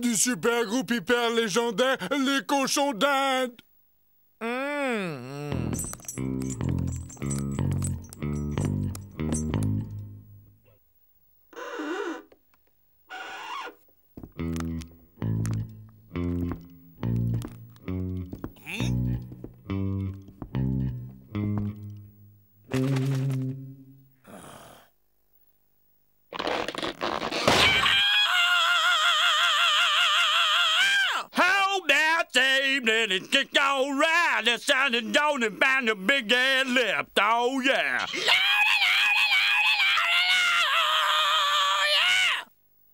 Du super groupe hyper légendaire, les cochons d'Inde! And it kicked all right. The sounding down and band a big head lip. Oh, yeah.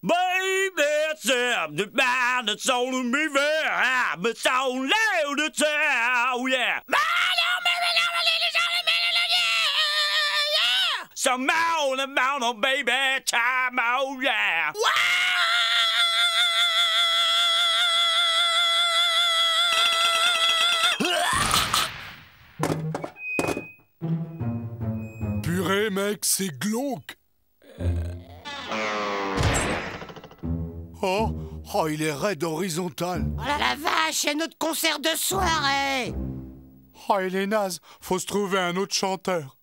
Baby, it's the band that's on me fair. I'm so loud, it's oh, yeah. Some on the mountain, baby, time, oh, yeah. que c'est glauque. Oh, il est raide horizontal. Oh là la vache, c'est notre concert de soirée. Oh, il est naze. Faut se trouver un autre chanteur.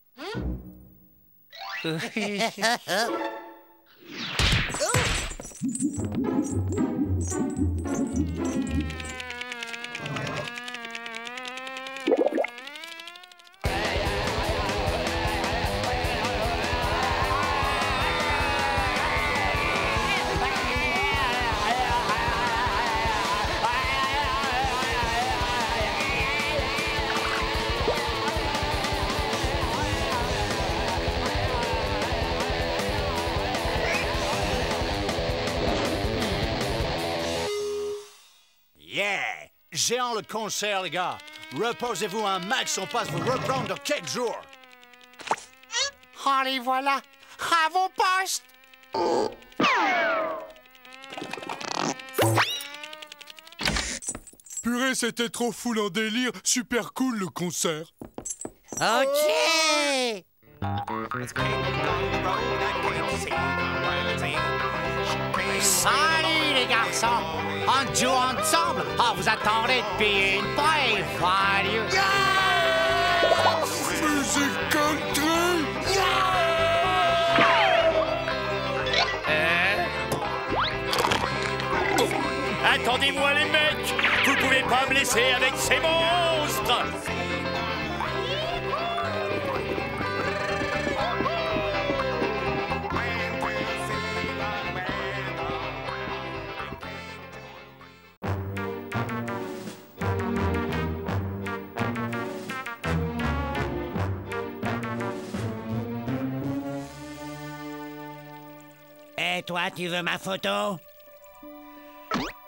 Yeah! Géant le concert, les gars. Reposez-vous un max, on passe vous reprendre dans quelques jours. Oh, les voilà. À vos postes. Purée, c'était trop full en délire. Super cool, le concert. Ok. Salut les garçons! On joue ensemble! Oh, vous attendez depuis une prévalu! Musique country! Attendez-moi les mecs! Vous pouvez pas me laisser avec ces monstres! Et toi, tu veux ma photo?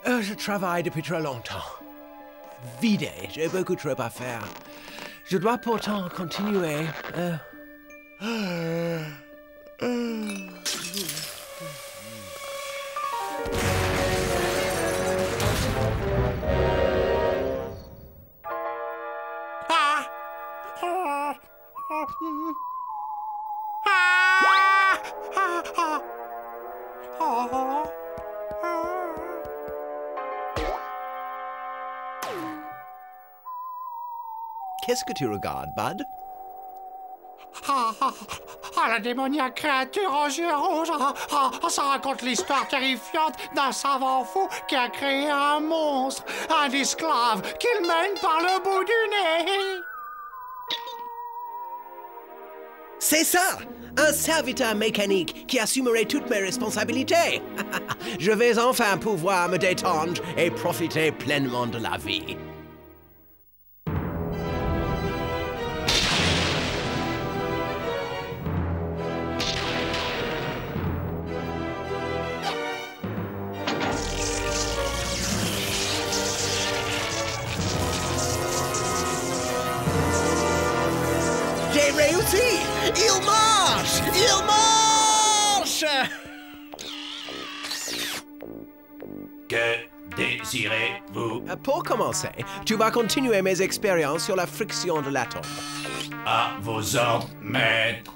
Je travaille depuis trop longtemps. Vidé, j'ai beaucoup trop à faire. Je dois pourtant continuer. Qu'est-ce que tu regardes, Bud? La démoniaque créature aux yeux rouges. Ça raconte l'histoire terrifiante d'un savant fou qui a créé un monstre, un esclave qu'il mène par le bout du nez. C'est ça! Un serviteur mécanique qui assumerait toutes mes responsabilités. Je vais enfin pouvoir me détendre et profiter pleinement de la vie. J'ai réussi! Il marche! Il marche! Que désirez-vous? Pour commencer, tu vas continuer mes expériences sur la friction de l'atome. À vos ordres, maître.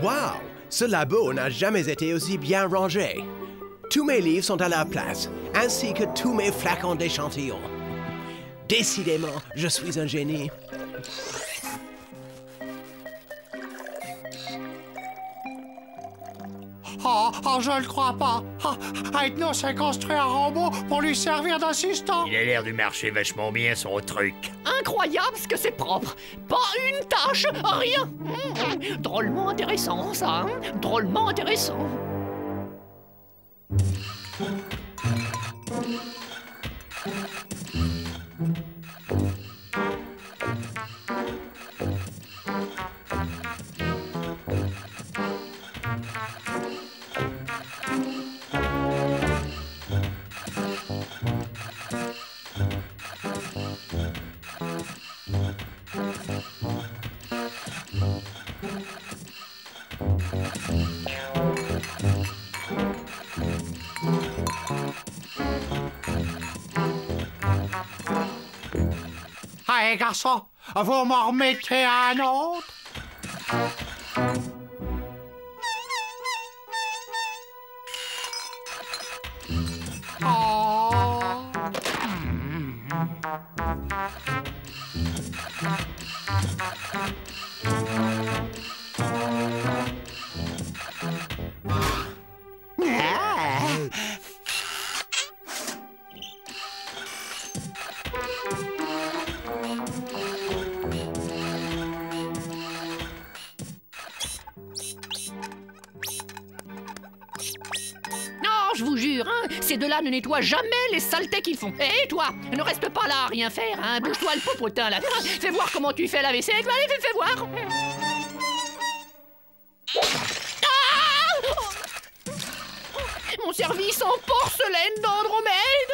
Wow! Ce labo n'a jamais été aussi bien rangé. Tous mes livres sont à leur place, ainsi que tous mes flacons d'échantillons. Décidément, je suis un génie. Je le crois pas. Aethnos s'est construit un robot pour lui servir d'assistant. Il a l'air de marcher vachement bien, son truc. Incroyable ce que c'est propre! Pas une tache, rien! Drôlement intéressant, ça, hein? Drôlement intéressant. Allez, garçon, vous m'en remettez un autre? Je vous jure, hein, ces deux-là ne nettoient jamais les saletés qu'ils font. Et toi, ne reste pas là à rien faire, hein. Bouge-toi le popotin, là. Fais voir comment tu fais la vaisselle. Allez, fais voir. Ah! Mon service en porcelaine d'Andromède.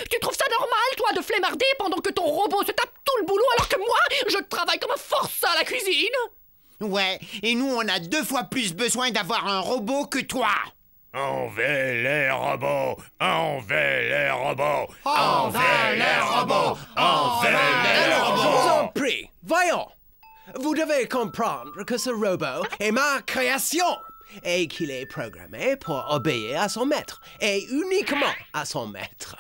Tu trouves ça normal, toi, de flemmarder pendant que ton robot se tape tout le boulot alors que moi, je travaille comme un forçat à la cuisine? Ouais, et nous, on a 2 fois plus besoin d'avoir un robot que toi. On veut les robots, on veut les robots, on veut les robots, on veut les robots. Je vous en prie, voyons. Vous devez comprendre que ce robot est ma création et qu'il est programmé pour obéir à son maître et uniquement à son maître.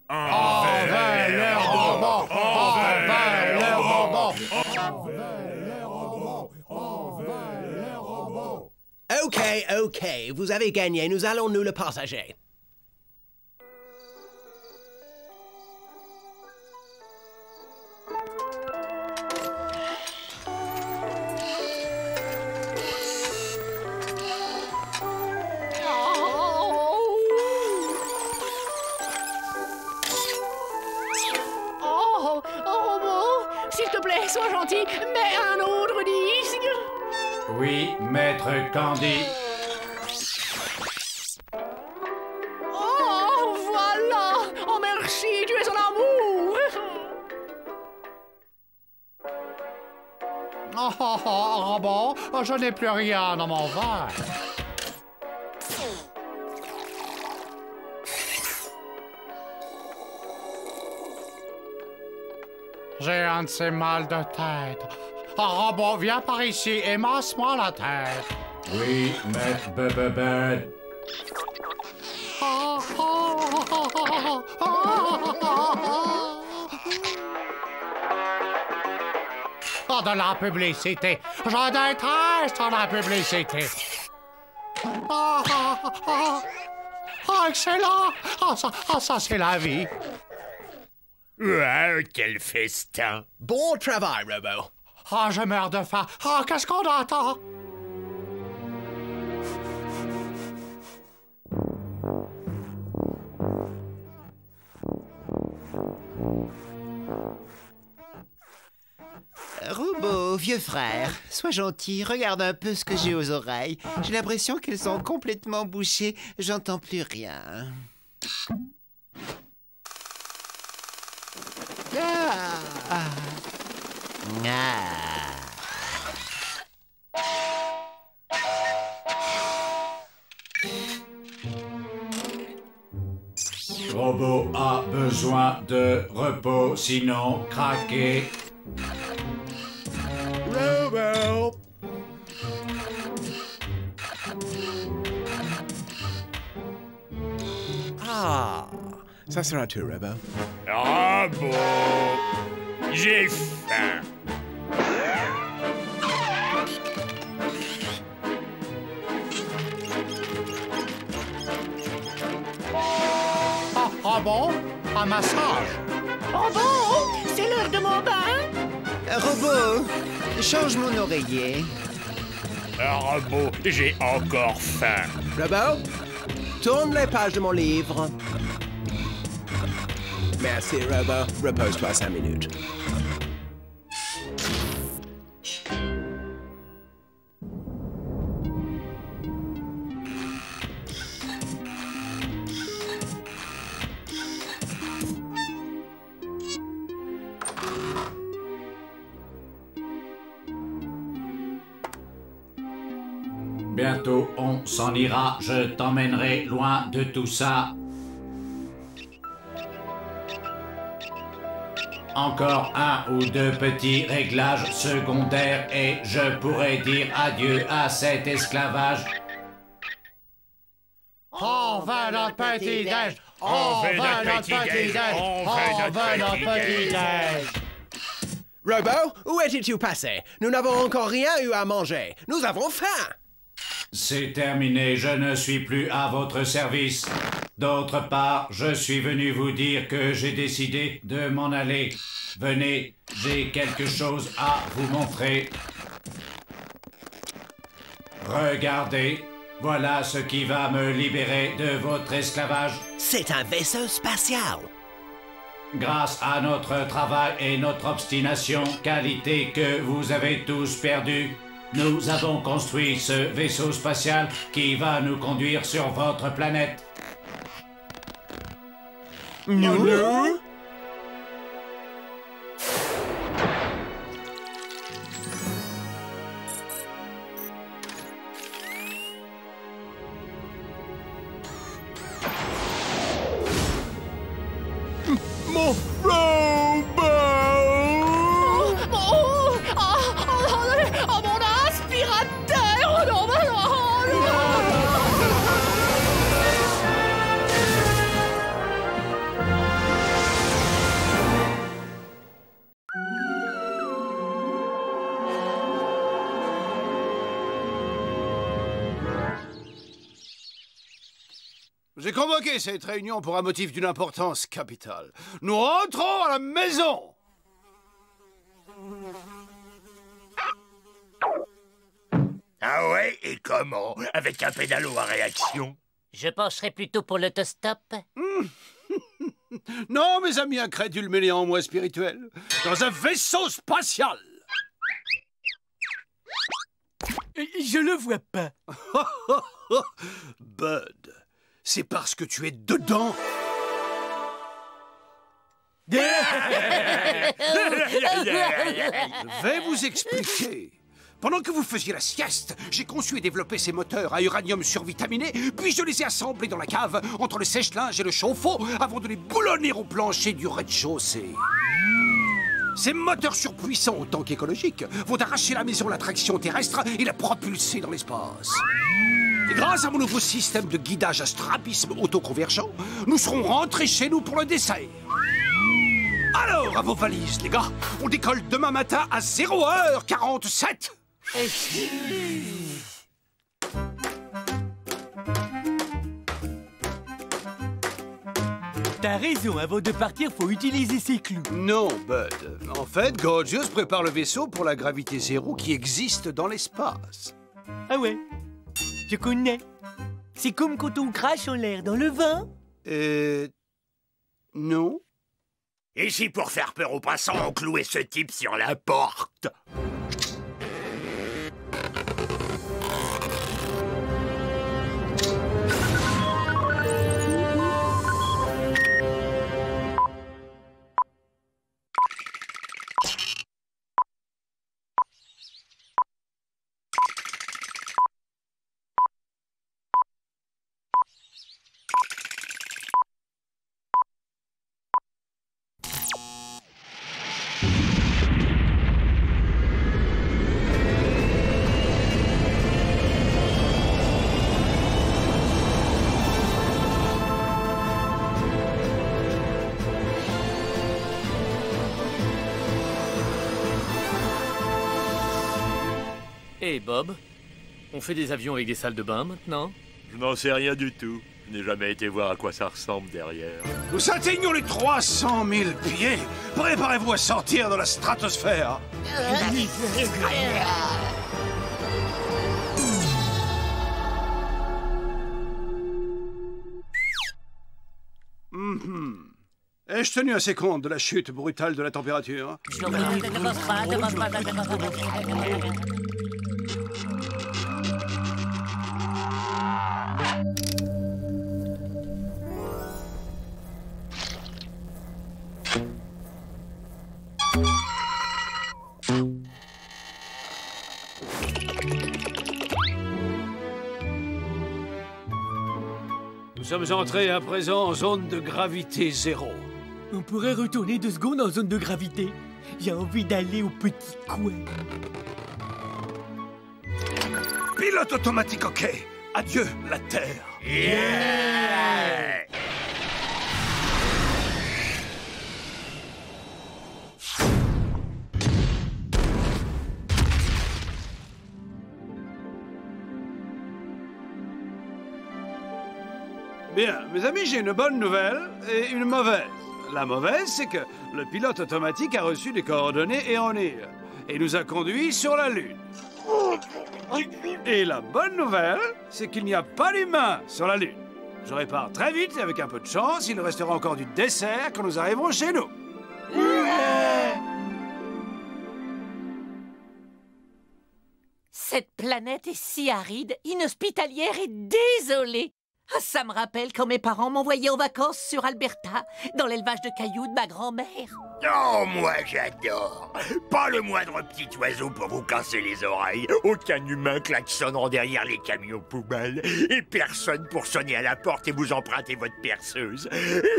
On veut les robots, on veut les robots, on veut les robots, on veut les robots. Ok, vous avez gagné, nous allons nous le partager. S'il te plaît, sois gentil, mets un autre disque. Oui, maître Candy. Oh, voilà. Oh, merci, tu es un amour. Robot, je n'ai plus rien dans mon verre. J'ai un de ces mal de tête. Robot, viens par ici et masse-moi la tête. Oui, maître Bubba. Oh, de la publicité. Je déteste la publicité. Excellent. Ça c'est la vie. Wow, quel festin! Bon travail, robot. Je meurs de faim. Qu'est-ce qu'on attend? Robot, vieux frère, sois gentil, regarde un peu ce que j'ai aux oreilles. J'ai l'impression qu'elles sont complètement bouchées, j'entends plus rien. Robot a besoin de repos, sinon craquer. Robot. Ça sera tout, robot. Robot, j'ai faim. Robot, un massage. Robot, c'est l'heure de mon bain. Robot, change mon oreiller. Robot, j'ai encore faim. Robot, tourne les pages de mon livre. Merci, robot. Repose-toi 5 minutes. Bientôt, on s'en ira. Je t'emmènerai loin de tout ça. Encore un ou deux petits réglages secondaires et je pourrai dire adieu à cet esclavage. On veut notre petit-déj! On veut notre petit-déj! On veut notre petit-déj! Robo, où étais-tu passé? Nous n'avons encore rien eu à manger. Nous avons faim! C'est terminé, je ne suis plus à votre service. D'autre part, je suis venu vous dire que j'ai décidé de m'en aller. Venez, j'ai quelque chose à vous montrer. Regardez, voilà ce qui va me libérer de votre esclavage. C'est un vaisseau spatial. Grâce à notre travail et notre obstination, qualité que vous avez tous perdue, nous avons construit ce vaisseau spatial qui va nous conduire sur votre planète. Nous? Mon robot! Oh, mon aspirateur! Oh non, J'ai convoqué cette réunion pour un motif d'une importance capitale. Nous rentrons à la maison! Ah ouais? Et comment? Avec un pédalo à réaction? Je pencherais plutôt pour l'autostop. Non, mes amis incrédules mais néanmoins spirituels. Dans un vaisseau spatial! Je le vois pas. Bud, c'est parce que tu es dedans. Je vais vous expliquer. Pendant que vous faisiez la sieste, j'ai conçu et développé ces moteurs à uranium survitaminé, puis je les ai assemblés dans la cave, entre le sèche-linge et le chauffe-eau, avant de les boulonner au plancher du rez-de-chaussée. Ces moteurs surpuissants autant qu'écologiques vont arracher la maison à l'attraction terrestre et la propulser dans l'espace. Et grâce à mon nouveau système de guidage à strabisme autoconvergent, nous serons rentrés chez nous pour le dessert. Alors, à vos valises, les gars, on décolle demain matin à 0h47. T'as raison, avant de partir, faut utiliser ses clous. Non, Bud. En fait, Gorgeous prépare le vaisseau pour la gravité zéro qui existe dans l'espace. Ah ouais, je connais. C'est comme quand on crache en l'air dans le vin. Non. Et si pour faire peur aux passants, on clouait ce type sur la porte? Hey Bob, on fait des avions avec des salles de bain maintenant? Je n'en sais rien du tout. Je n'ai jamais été voir à quoi ça ressemble derrière. Nous atteignons les 300 000 pieds. Préparez-vous à sortir dans la stratosphère. Ai-je tenu assez compte de la chute brutale de la température? sommes entrés à présent en zone de gravité zéro. On pourrait retourner 2 secondes en zone de gravité. J'ai envie d'aller au petit coin. Pilote automatique, ok. Adieu, la Terre. Yeah! Bien, mes amis, j'ai une bonne nouvelle et une mauvaise. La mauvaise, c'est que le pilote automatique a reçu des coordonnées erronées et nous a conduits sur la Lune. Et la bonne nouvelle, c'est qu'il n'y a pas d'humains sur la Lune. Je répare très vite et avec un peu de chance, il restera encore du dessert quand nous arriverons chez nous. Cette planète est si aride, inhospitalière et désolée. Ah, ça me rappelle quand mes parents m'envoyaient en vacances sur Alberta, dans l'élevage de cailloux de ma grand-mère. Oh, moi j'adore. Pas le moindre petit oiseau pour vous casser les oreilles, aucun humain klaxonnant derrière les camions poubelles, et personne pour sonner à la porte et vous emprunter votre perceuse.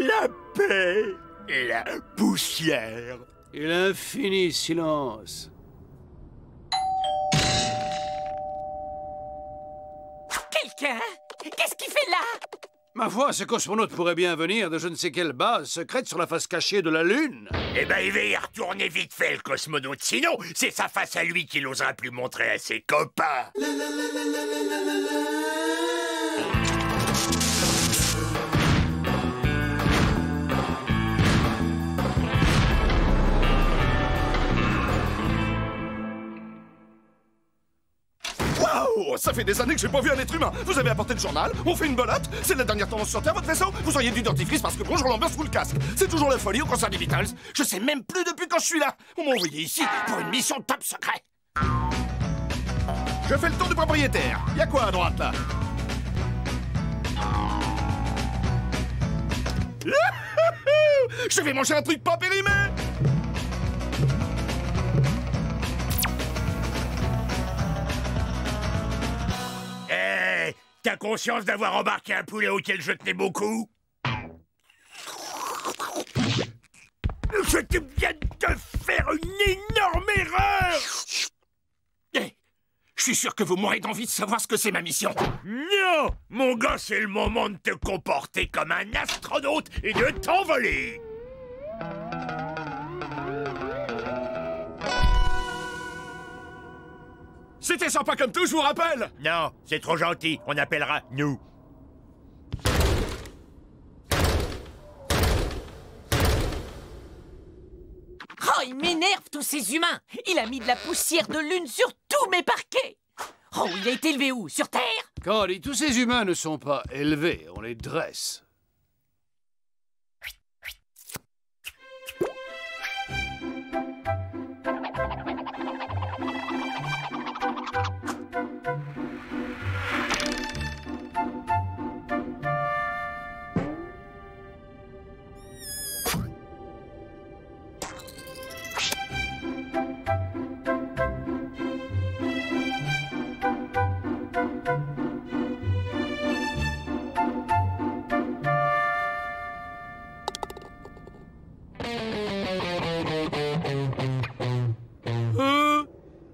La paix et la poussière. Et l'infini silence. Quelqu'un? Qu'est-ce qu'il fait là? Ma foi, ce cosmonaute pourrait bien venir de je ne sais quelle base secrète sur la face cachée de la Lune. Eh ben, il va y retourner vite fait, le cosmonaute. Sinon, c'est sa face à lui qu'il n'osera plus montrer à ses copains. Waouh! Ça fait des années que j'ai pas vu un être humain. Vous avez apporté le journal, on fait une belote, c'est la dernière tendance sur Terre, votre vaisseau. Vous auriez du dentifrice parce que bonjour l'ambiance sous le casque. C'est toujours la folie au concert des Beatles. Je sais même plus depuis quand je suis là. On m'a envoyé ici pour une mission top secret. Je fais le tour du propriétaire. Y a quoi à droite là? Je vais manger un truc pas périmé. Eh, t'as conscience d'avoir embarqué un poulet auquel je tenais beaucoup? Je viens de faire une énorme erreur! Eh, je suis sûr que vous mourrez d'envie de savoir ce que c'est ma mission. Non! Mon gars, c'est le moment de te comporter comme un astronaute et de t'envoler! C'était sympa comme tout, je vous rappelle. Non, c'est trop gentil, on appellera nous. Oh, il m'énerve, tous ces humains! Il a mis de la poussière de lune sur tous mes parquets! Oh, il a été élevé où? Sur Terre? Candy, tous ces humains ne sont pas élevés, on les dresse.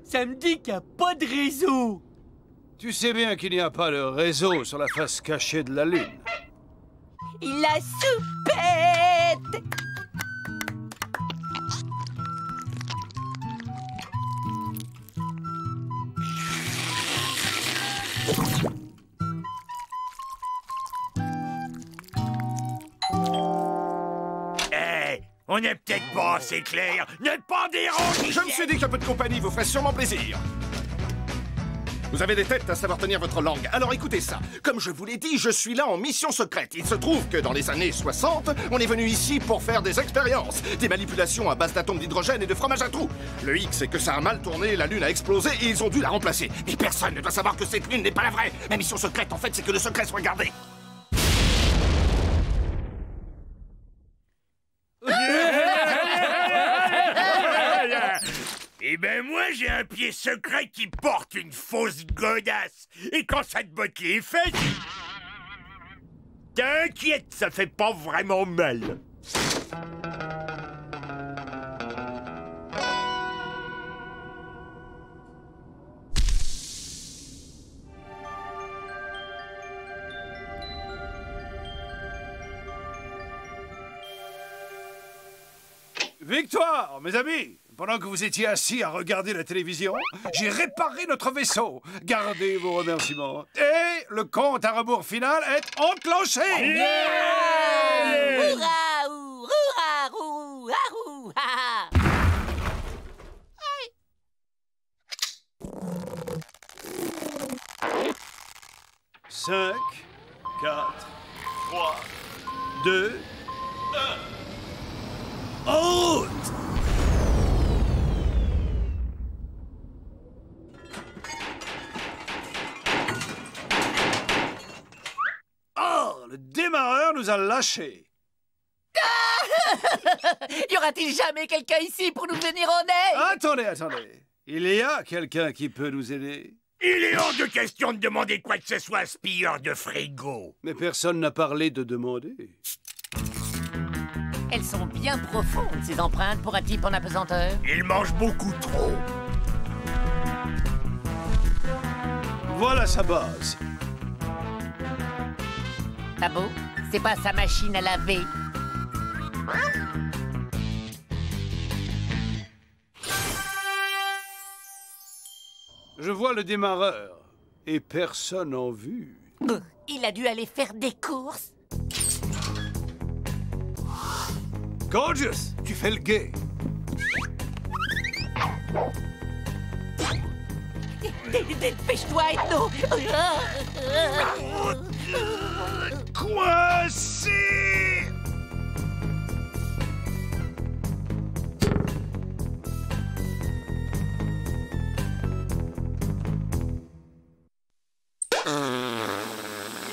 Ça me dit qu'il n'y a pas de réseau. Tu sais bien qu'il n'y a pas de réseau sur la face cachée de la Lune. Il a soupette! On n'est peut-être pas assez clair. Ne pas déranger. Je me suis dit qu'un peu de compagnie vous ferait sûrement plaisir. Vous avez des têtes à savoir tenir votre langue. Alors écoutez ça. Comme je vous l'ai dit, je suis là en mission secrète. Il se trouve que dans les années 60, on est venu ici pour faire des expériences. Des manipulations à base d'atomes d'hydrogène et de fromage à trous. Le hic, c'est que ça a mal tourné, la Lune a explosé et ils ont dû la remplacer. Mais personne ne doit savoir que cette Lune n'est pas la vraie. Ma mission secrète, en fait, c'est que le secret soit gardé. Eh ben moi, j'ai un pied secret qui porte une fausse godasse. Et quand ça te botte les fesses... T'inquiète, ça fait pas vraiment mal. Victoire, mes amis! Pendant que vous étiez assis à regarder la télévision, j'ai réparé notre vaisseau. Gardez vos remerciements. Et le compte à rebours final est enclenché! Yeah! Hourra! Hourra! Hourra! Hourra! 5, 4, 3, 2, 1... Out! Oh, le démarreur nous a lâchés. Y aura-t-il jamais quelqu'un ici pour nous venir en aide? Attendez. Il y a quelqu'un qui peut nous aider. Il est hors de question de demander quoi que ce soit à un spilleur de frigo. Mais personne n'a parlé de demander. Elles sont bien profondes, ces empreintes, pour un type en apesanteur. Il mange beaucoup trop. Voilà sa base. Ah bon? C'est pas sa machine à laver. Je vois le démarreur. Et personne en vue. Il a dû aller faire des courses. Gorgeous, tu fais le guet. Dépêche-toi, Ethno. Coincé!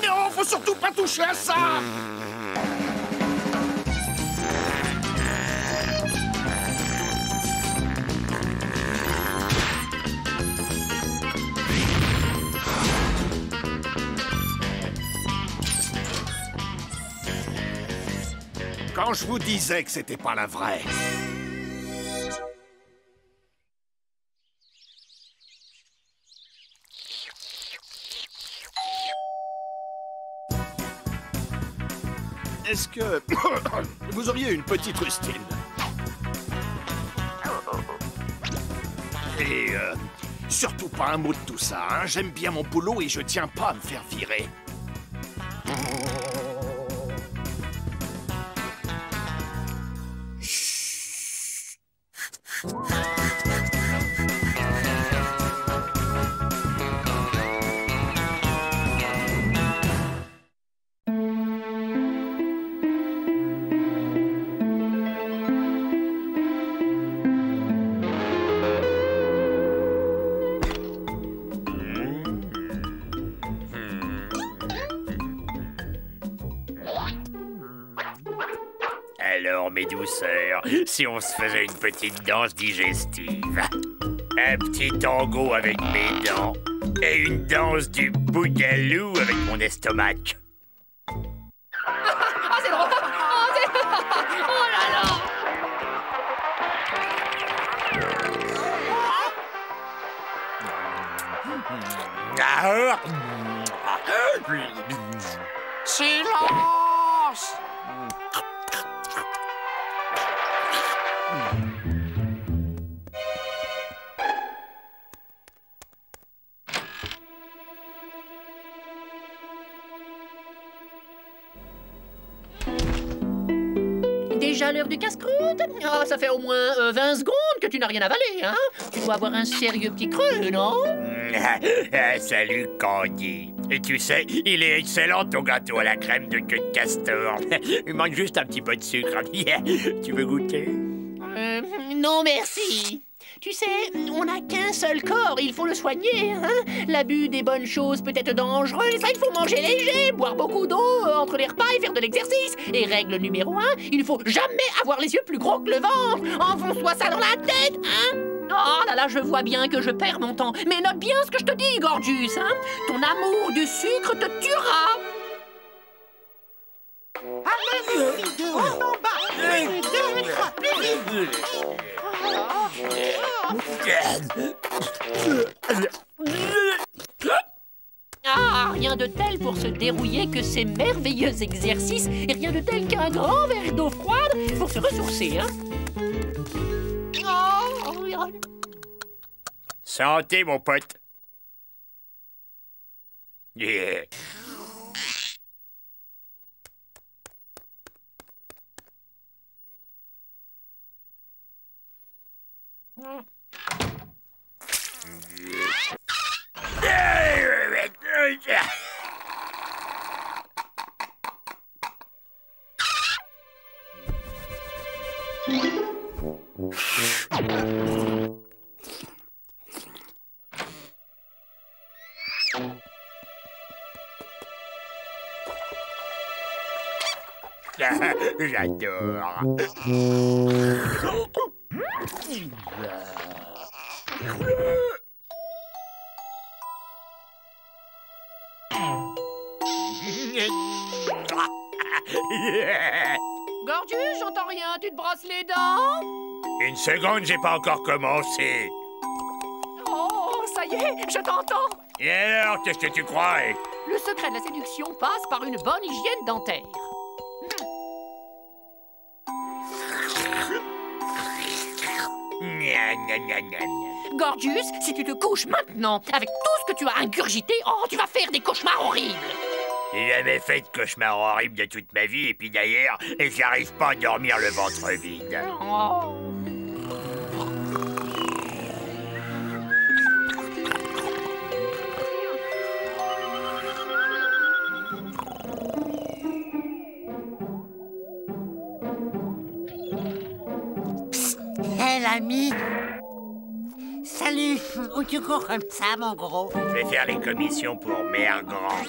Non, faut surtout pas toucher à ça! Quand je vous disais que c'était pas la vraie. Est-ce que vous auriez une petite rustine? Et surtout pas un mot de tout ça, hein. J'aime bien mon boulot et je tiens pas à me faire virer. Alors, mes douceurs, si on se faisait une petite danse digestive, un petit tango avec mes dents et une danse du bougalou avec mon estomac. Ah, c'est drôle! Oh là là! Silence! Déjà l'heure du casse-croûte? Ah, ça fait au moins 20 secondes que tu n'as rien avalé, hein? Tu dois avoir un sérieux petit creux, non? Salut, Candy. Et tu sais, il est excellent ton gâteau à la crème de queue de castor. Il manque juste un petit peu de sucre. Tu veux goûter? Non, merci. Tu sais, on n'a qu'un seul corps, il faut le soigner, hein? L'abus des bonnes choses peut être dangereux, ça, il faut manger léger, boire beaucoup d'eau entre les repas et faire de l'exercice. Et règle numéro 1, il ne faut jamais avoir les yeux plus gros que le ventre. Enfonce-toi ça dans la tête, hein? Oh là là, je vois bien que je perds mon temps. Mais note bien ce que je te dis, Gorgeous, hein? Ton amour du sucre te tuera. Allez, on en bas. 1, 2, 3, plus vite. Ah, rien de tel pour se dérouiller que ces merveilleux exercices et rien de tel qu'un grand verre d'eau froide pour se ressourcer, hein. Santé, mon pote. Yeah. J'adore. Gordius, j'entends rien, tu te brosses les dents? Une seconde, j'ai pas encore commencé. Oh, ça y est, je t'entends. Et alors, qu'est-ce que tu crois? Le secret de la séduction passe par une bonne hygiène dentaire. Gordius, si tu te couches maintenant avec tout ce que tu as ingurgité, oh, tu vas faire des cauchemars horribles. J'ai jamais fait de cauchemar horrible de toute ma vie, et puis d'ailleurs, j'arrive pas à dormir le ventre vide. Oh. Hé, l'ami. Salut, où tu cours comme ça, mon gros? Je vais faire les commissions pour Mère Grand.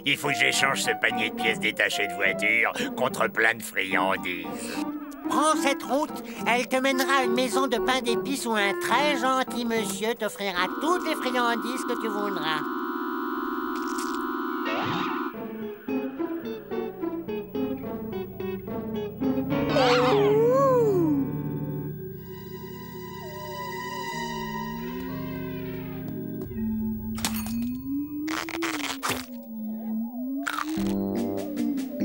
Il faut que j'échange ce panier de pièces détachées de voiture contre plein de friandises. Prends cette route, elle te mènera à une maison de pain d'épices où un très gentil monsieur t'offrira toutes les friandises que tu voudras.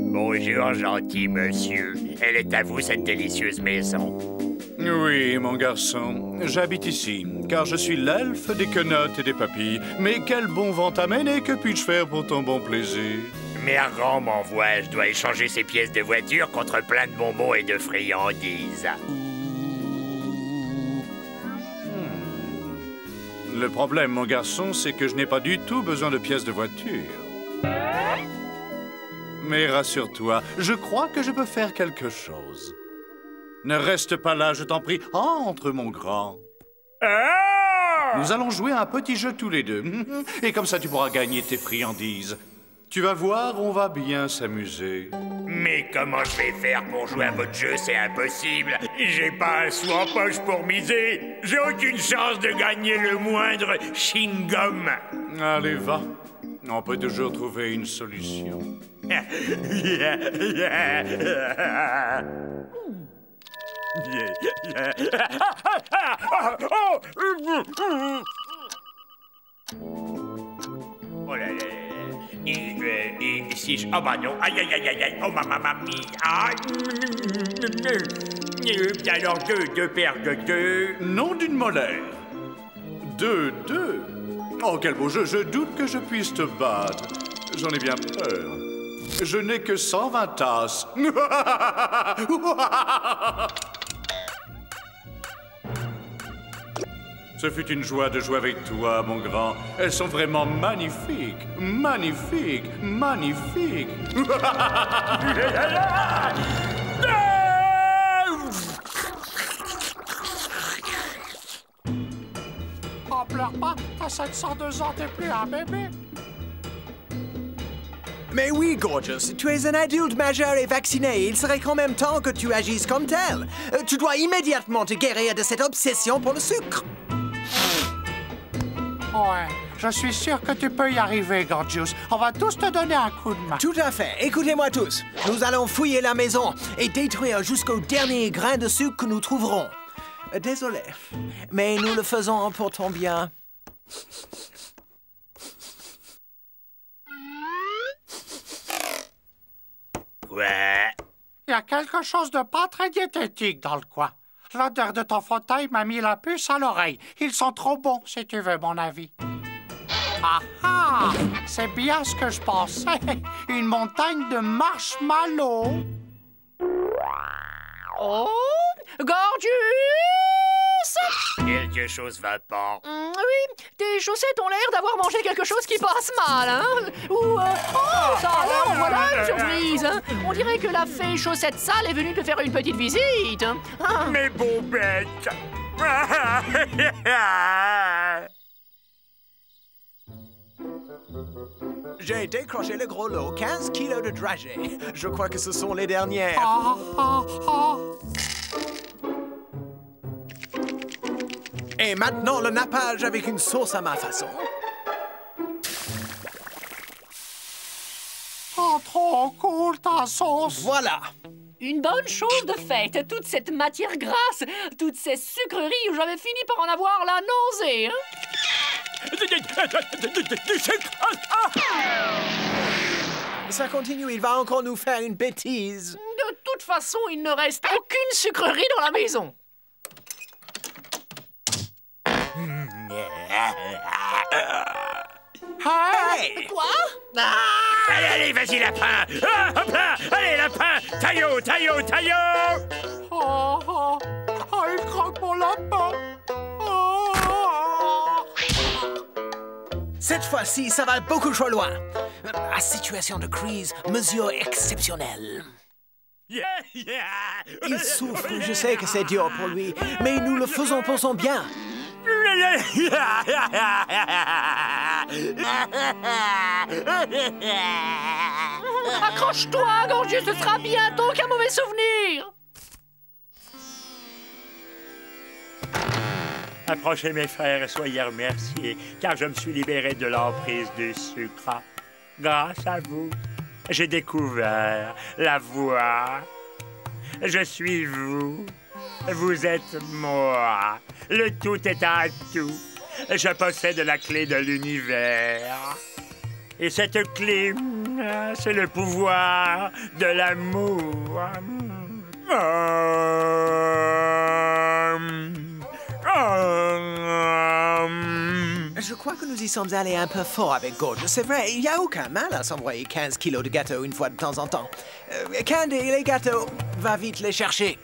Bonjour, gentil monsieur. Elle est à vous, cette délicieuse maison. Oui, mon garçon. J'habite ici, car je suis l'elfe des quenottes et des papilles. Mais quel bon vent t'amène et que puis-je faire pour ton bon plaisir? Mère Grand m'envoie, je dois échanger ces pièces de voiture contre plein de bonbons et de friandises. Le problème, mon garçon, c'est que je n'ai pas du tout besoin de pièces de voiture. Mais rassure-toi, je crois que je peux faire quelque chose. Ne reste pas là, je t'en prie. Entre, mon grand. Nous allons jouer à un petit jeu tous les deux. Et comme ça, tu pourras gagner tes friandises. Tu vas voir, on va bien s'amuser. Mais comment je vais faire pour jouer à votre jeu? C'est impossible. J'ai pas un sou en poche pour miser. J'ai aucune chance de gagner le moindre chewing-gum. Allez, va. On peut toujours trouver une solution. Oh là là. Et si je... Oh bah non. Aïe, aïe, aïe, aïe, aïe. Oh, mamma mia. Alors, deux paires de deux. Nom d'une molaire. Deux. Oh, quel beau jeu. Je doute que je puisse te battre. J'en ai bien peur. Je n'ai que 120 tasses. Ce fut une joie de jouer avec toi, mon grand. Elles sont vraiment magnifiques. Magnifiques. Oh, pleure pas, t'as 702 ans, t'es plus un bébé. Mais oui, Gorgeous, tu es un adulte majeur et vacciné. Il serait quand même temps que tu agisses comme tel. Tu dois immédiatement te guérir de cette obsession pour le sucre. Ouais, Je suis sûr que tu peux y arriver, Gorgeous. On va tous te donner un coup de main. Tout à fait. Écoutez-moi tous. Nous allons fouiller la maison et détruire jusqu'au dernier grain de sucre que nous trouverons. Désolé, mais nous le faisons pour ton bien. Ouais. Il y a quelque chose de pas très diététique dans le coin. L'odeur de ton fauteuil m'a mis la puce à l'oreille. Ils sont trop bons, si tu veux mon avis. Ah ah! C'est bien ce que je pensais. Une montagne de marshmallows. Oh! Gorgeous! Quelque chose va pas. Oui, tes chaussettes ont l'air d'avoir mangé quelque chose qui passe mal, hein? Ou, oh, ça alors, voilà une surprise, hein? On dirait que la fée chaussette sale est venue te faire une petite visite, hein? Ah. Mais bon bête! J'ai décroché le gros lot, 15 kilos de dragées. Je crois que ce sont les dernières. Ah, ah, ah. Et maintenant, le nappage avec une sauce à ma façon. Oh, trop cool ta sauce. Voilà. Une bonne chose de faite, toute cette matière grasse, toutes ces sucreries, j'avais fini par en avoir la nausée, hein? Du sucre! Ça continue, il va encore nous faire une bêtise. De toute façon, il ne reste aucune sucrerie dans la maison. Hey! Quoi? Allez, allez, vas-y, lapin! Ah, hop là! Allez, lapin! Taillot, taillot, taillot! Oh, oh, oh, il croque mon lapin. Oh. Cette fois-ci, ça va beaucoup trop loin. À situation de crise, mesure exceptionnelle. Il souffre, je sais que c'est dur pour lui, mais nous le faisons pour son bien. Accroche-toi, Gorgeous, ce sera bientôt qu'un mauvais souvenir. Approchez mes frères et soyez remerciés, car je me suis libéré de l'emprise du sucre. Grâce à vous, j'ai découvert la voie. Je suis vous. Vous êtes moi. Le tout est un tout. Je possède la clé de l'univers. Et cette clé, c'est le pouvoir de l'amour. Je crois que nous y sommes allés un peu fort avec Gorgeous. C'est vrai, il n'y a aucun mal à s'envoyer 15 kilos de gâteaux une fois de temps en temps. Candy, les gâteaux, va vite les chercher.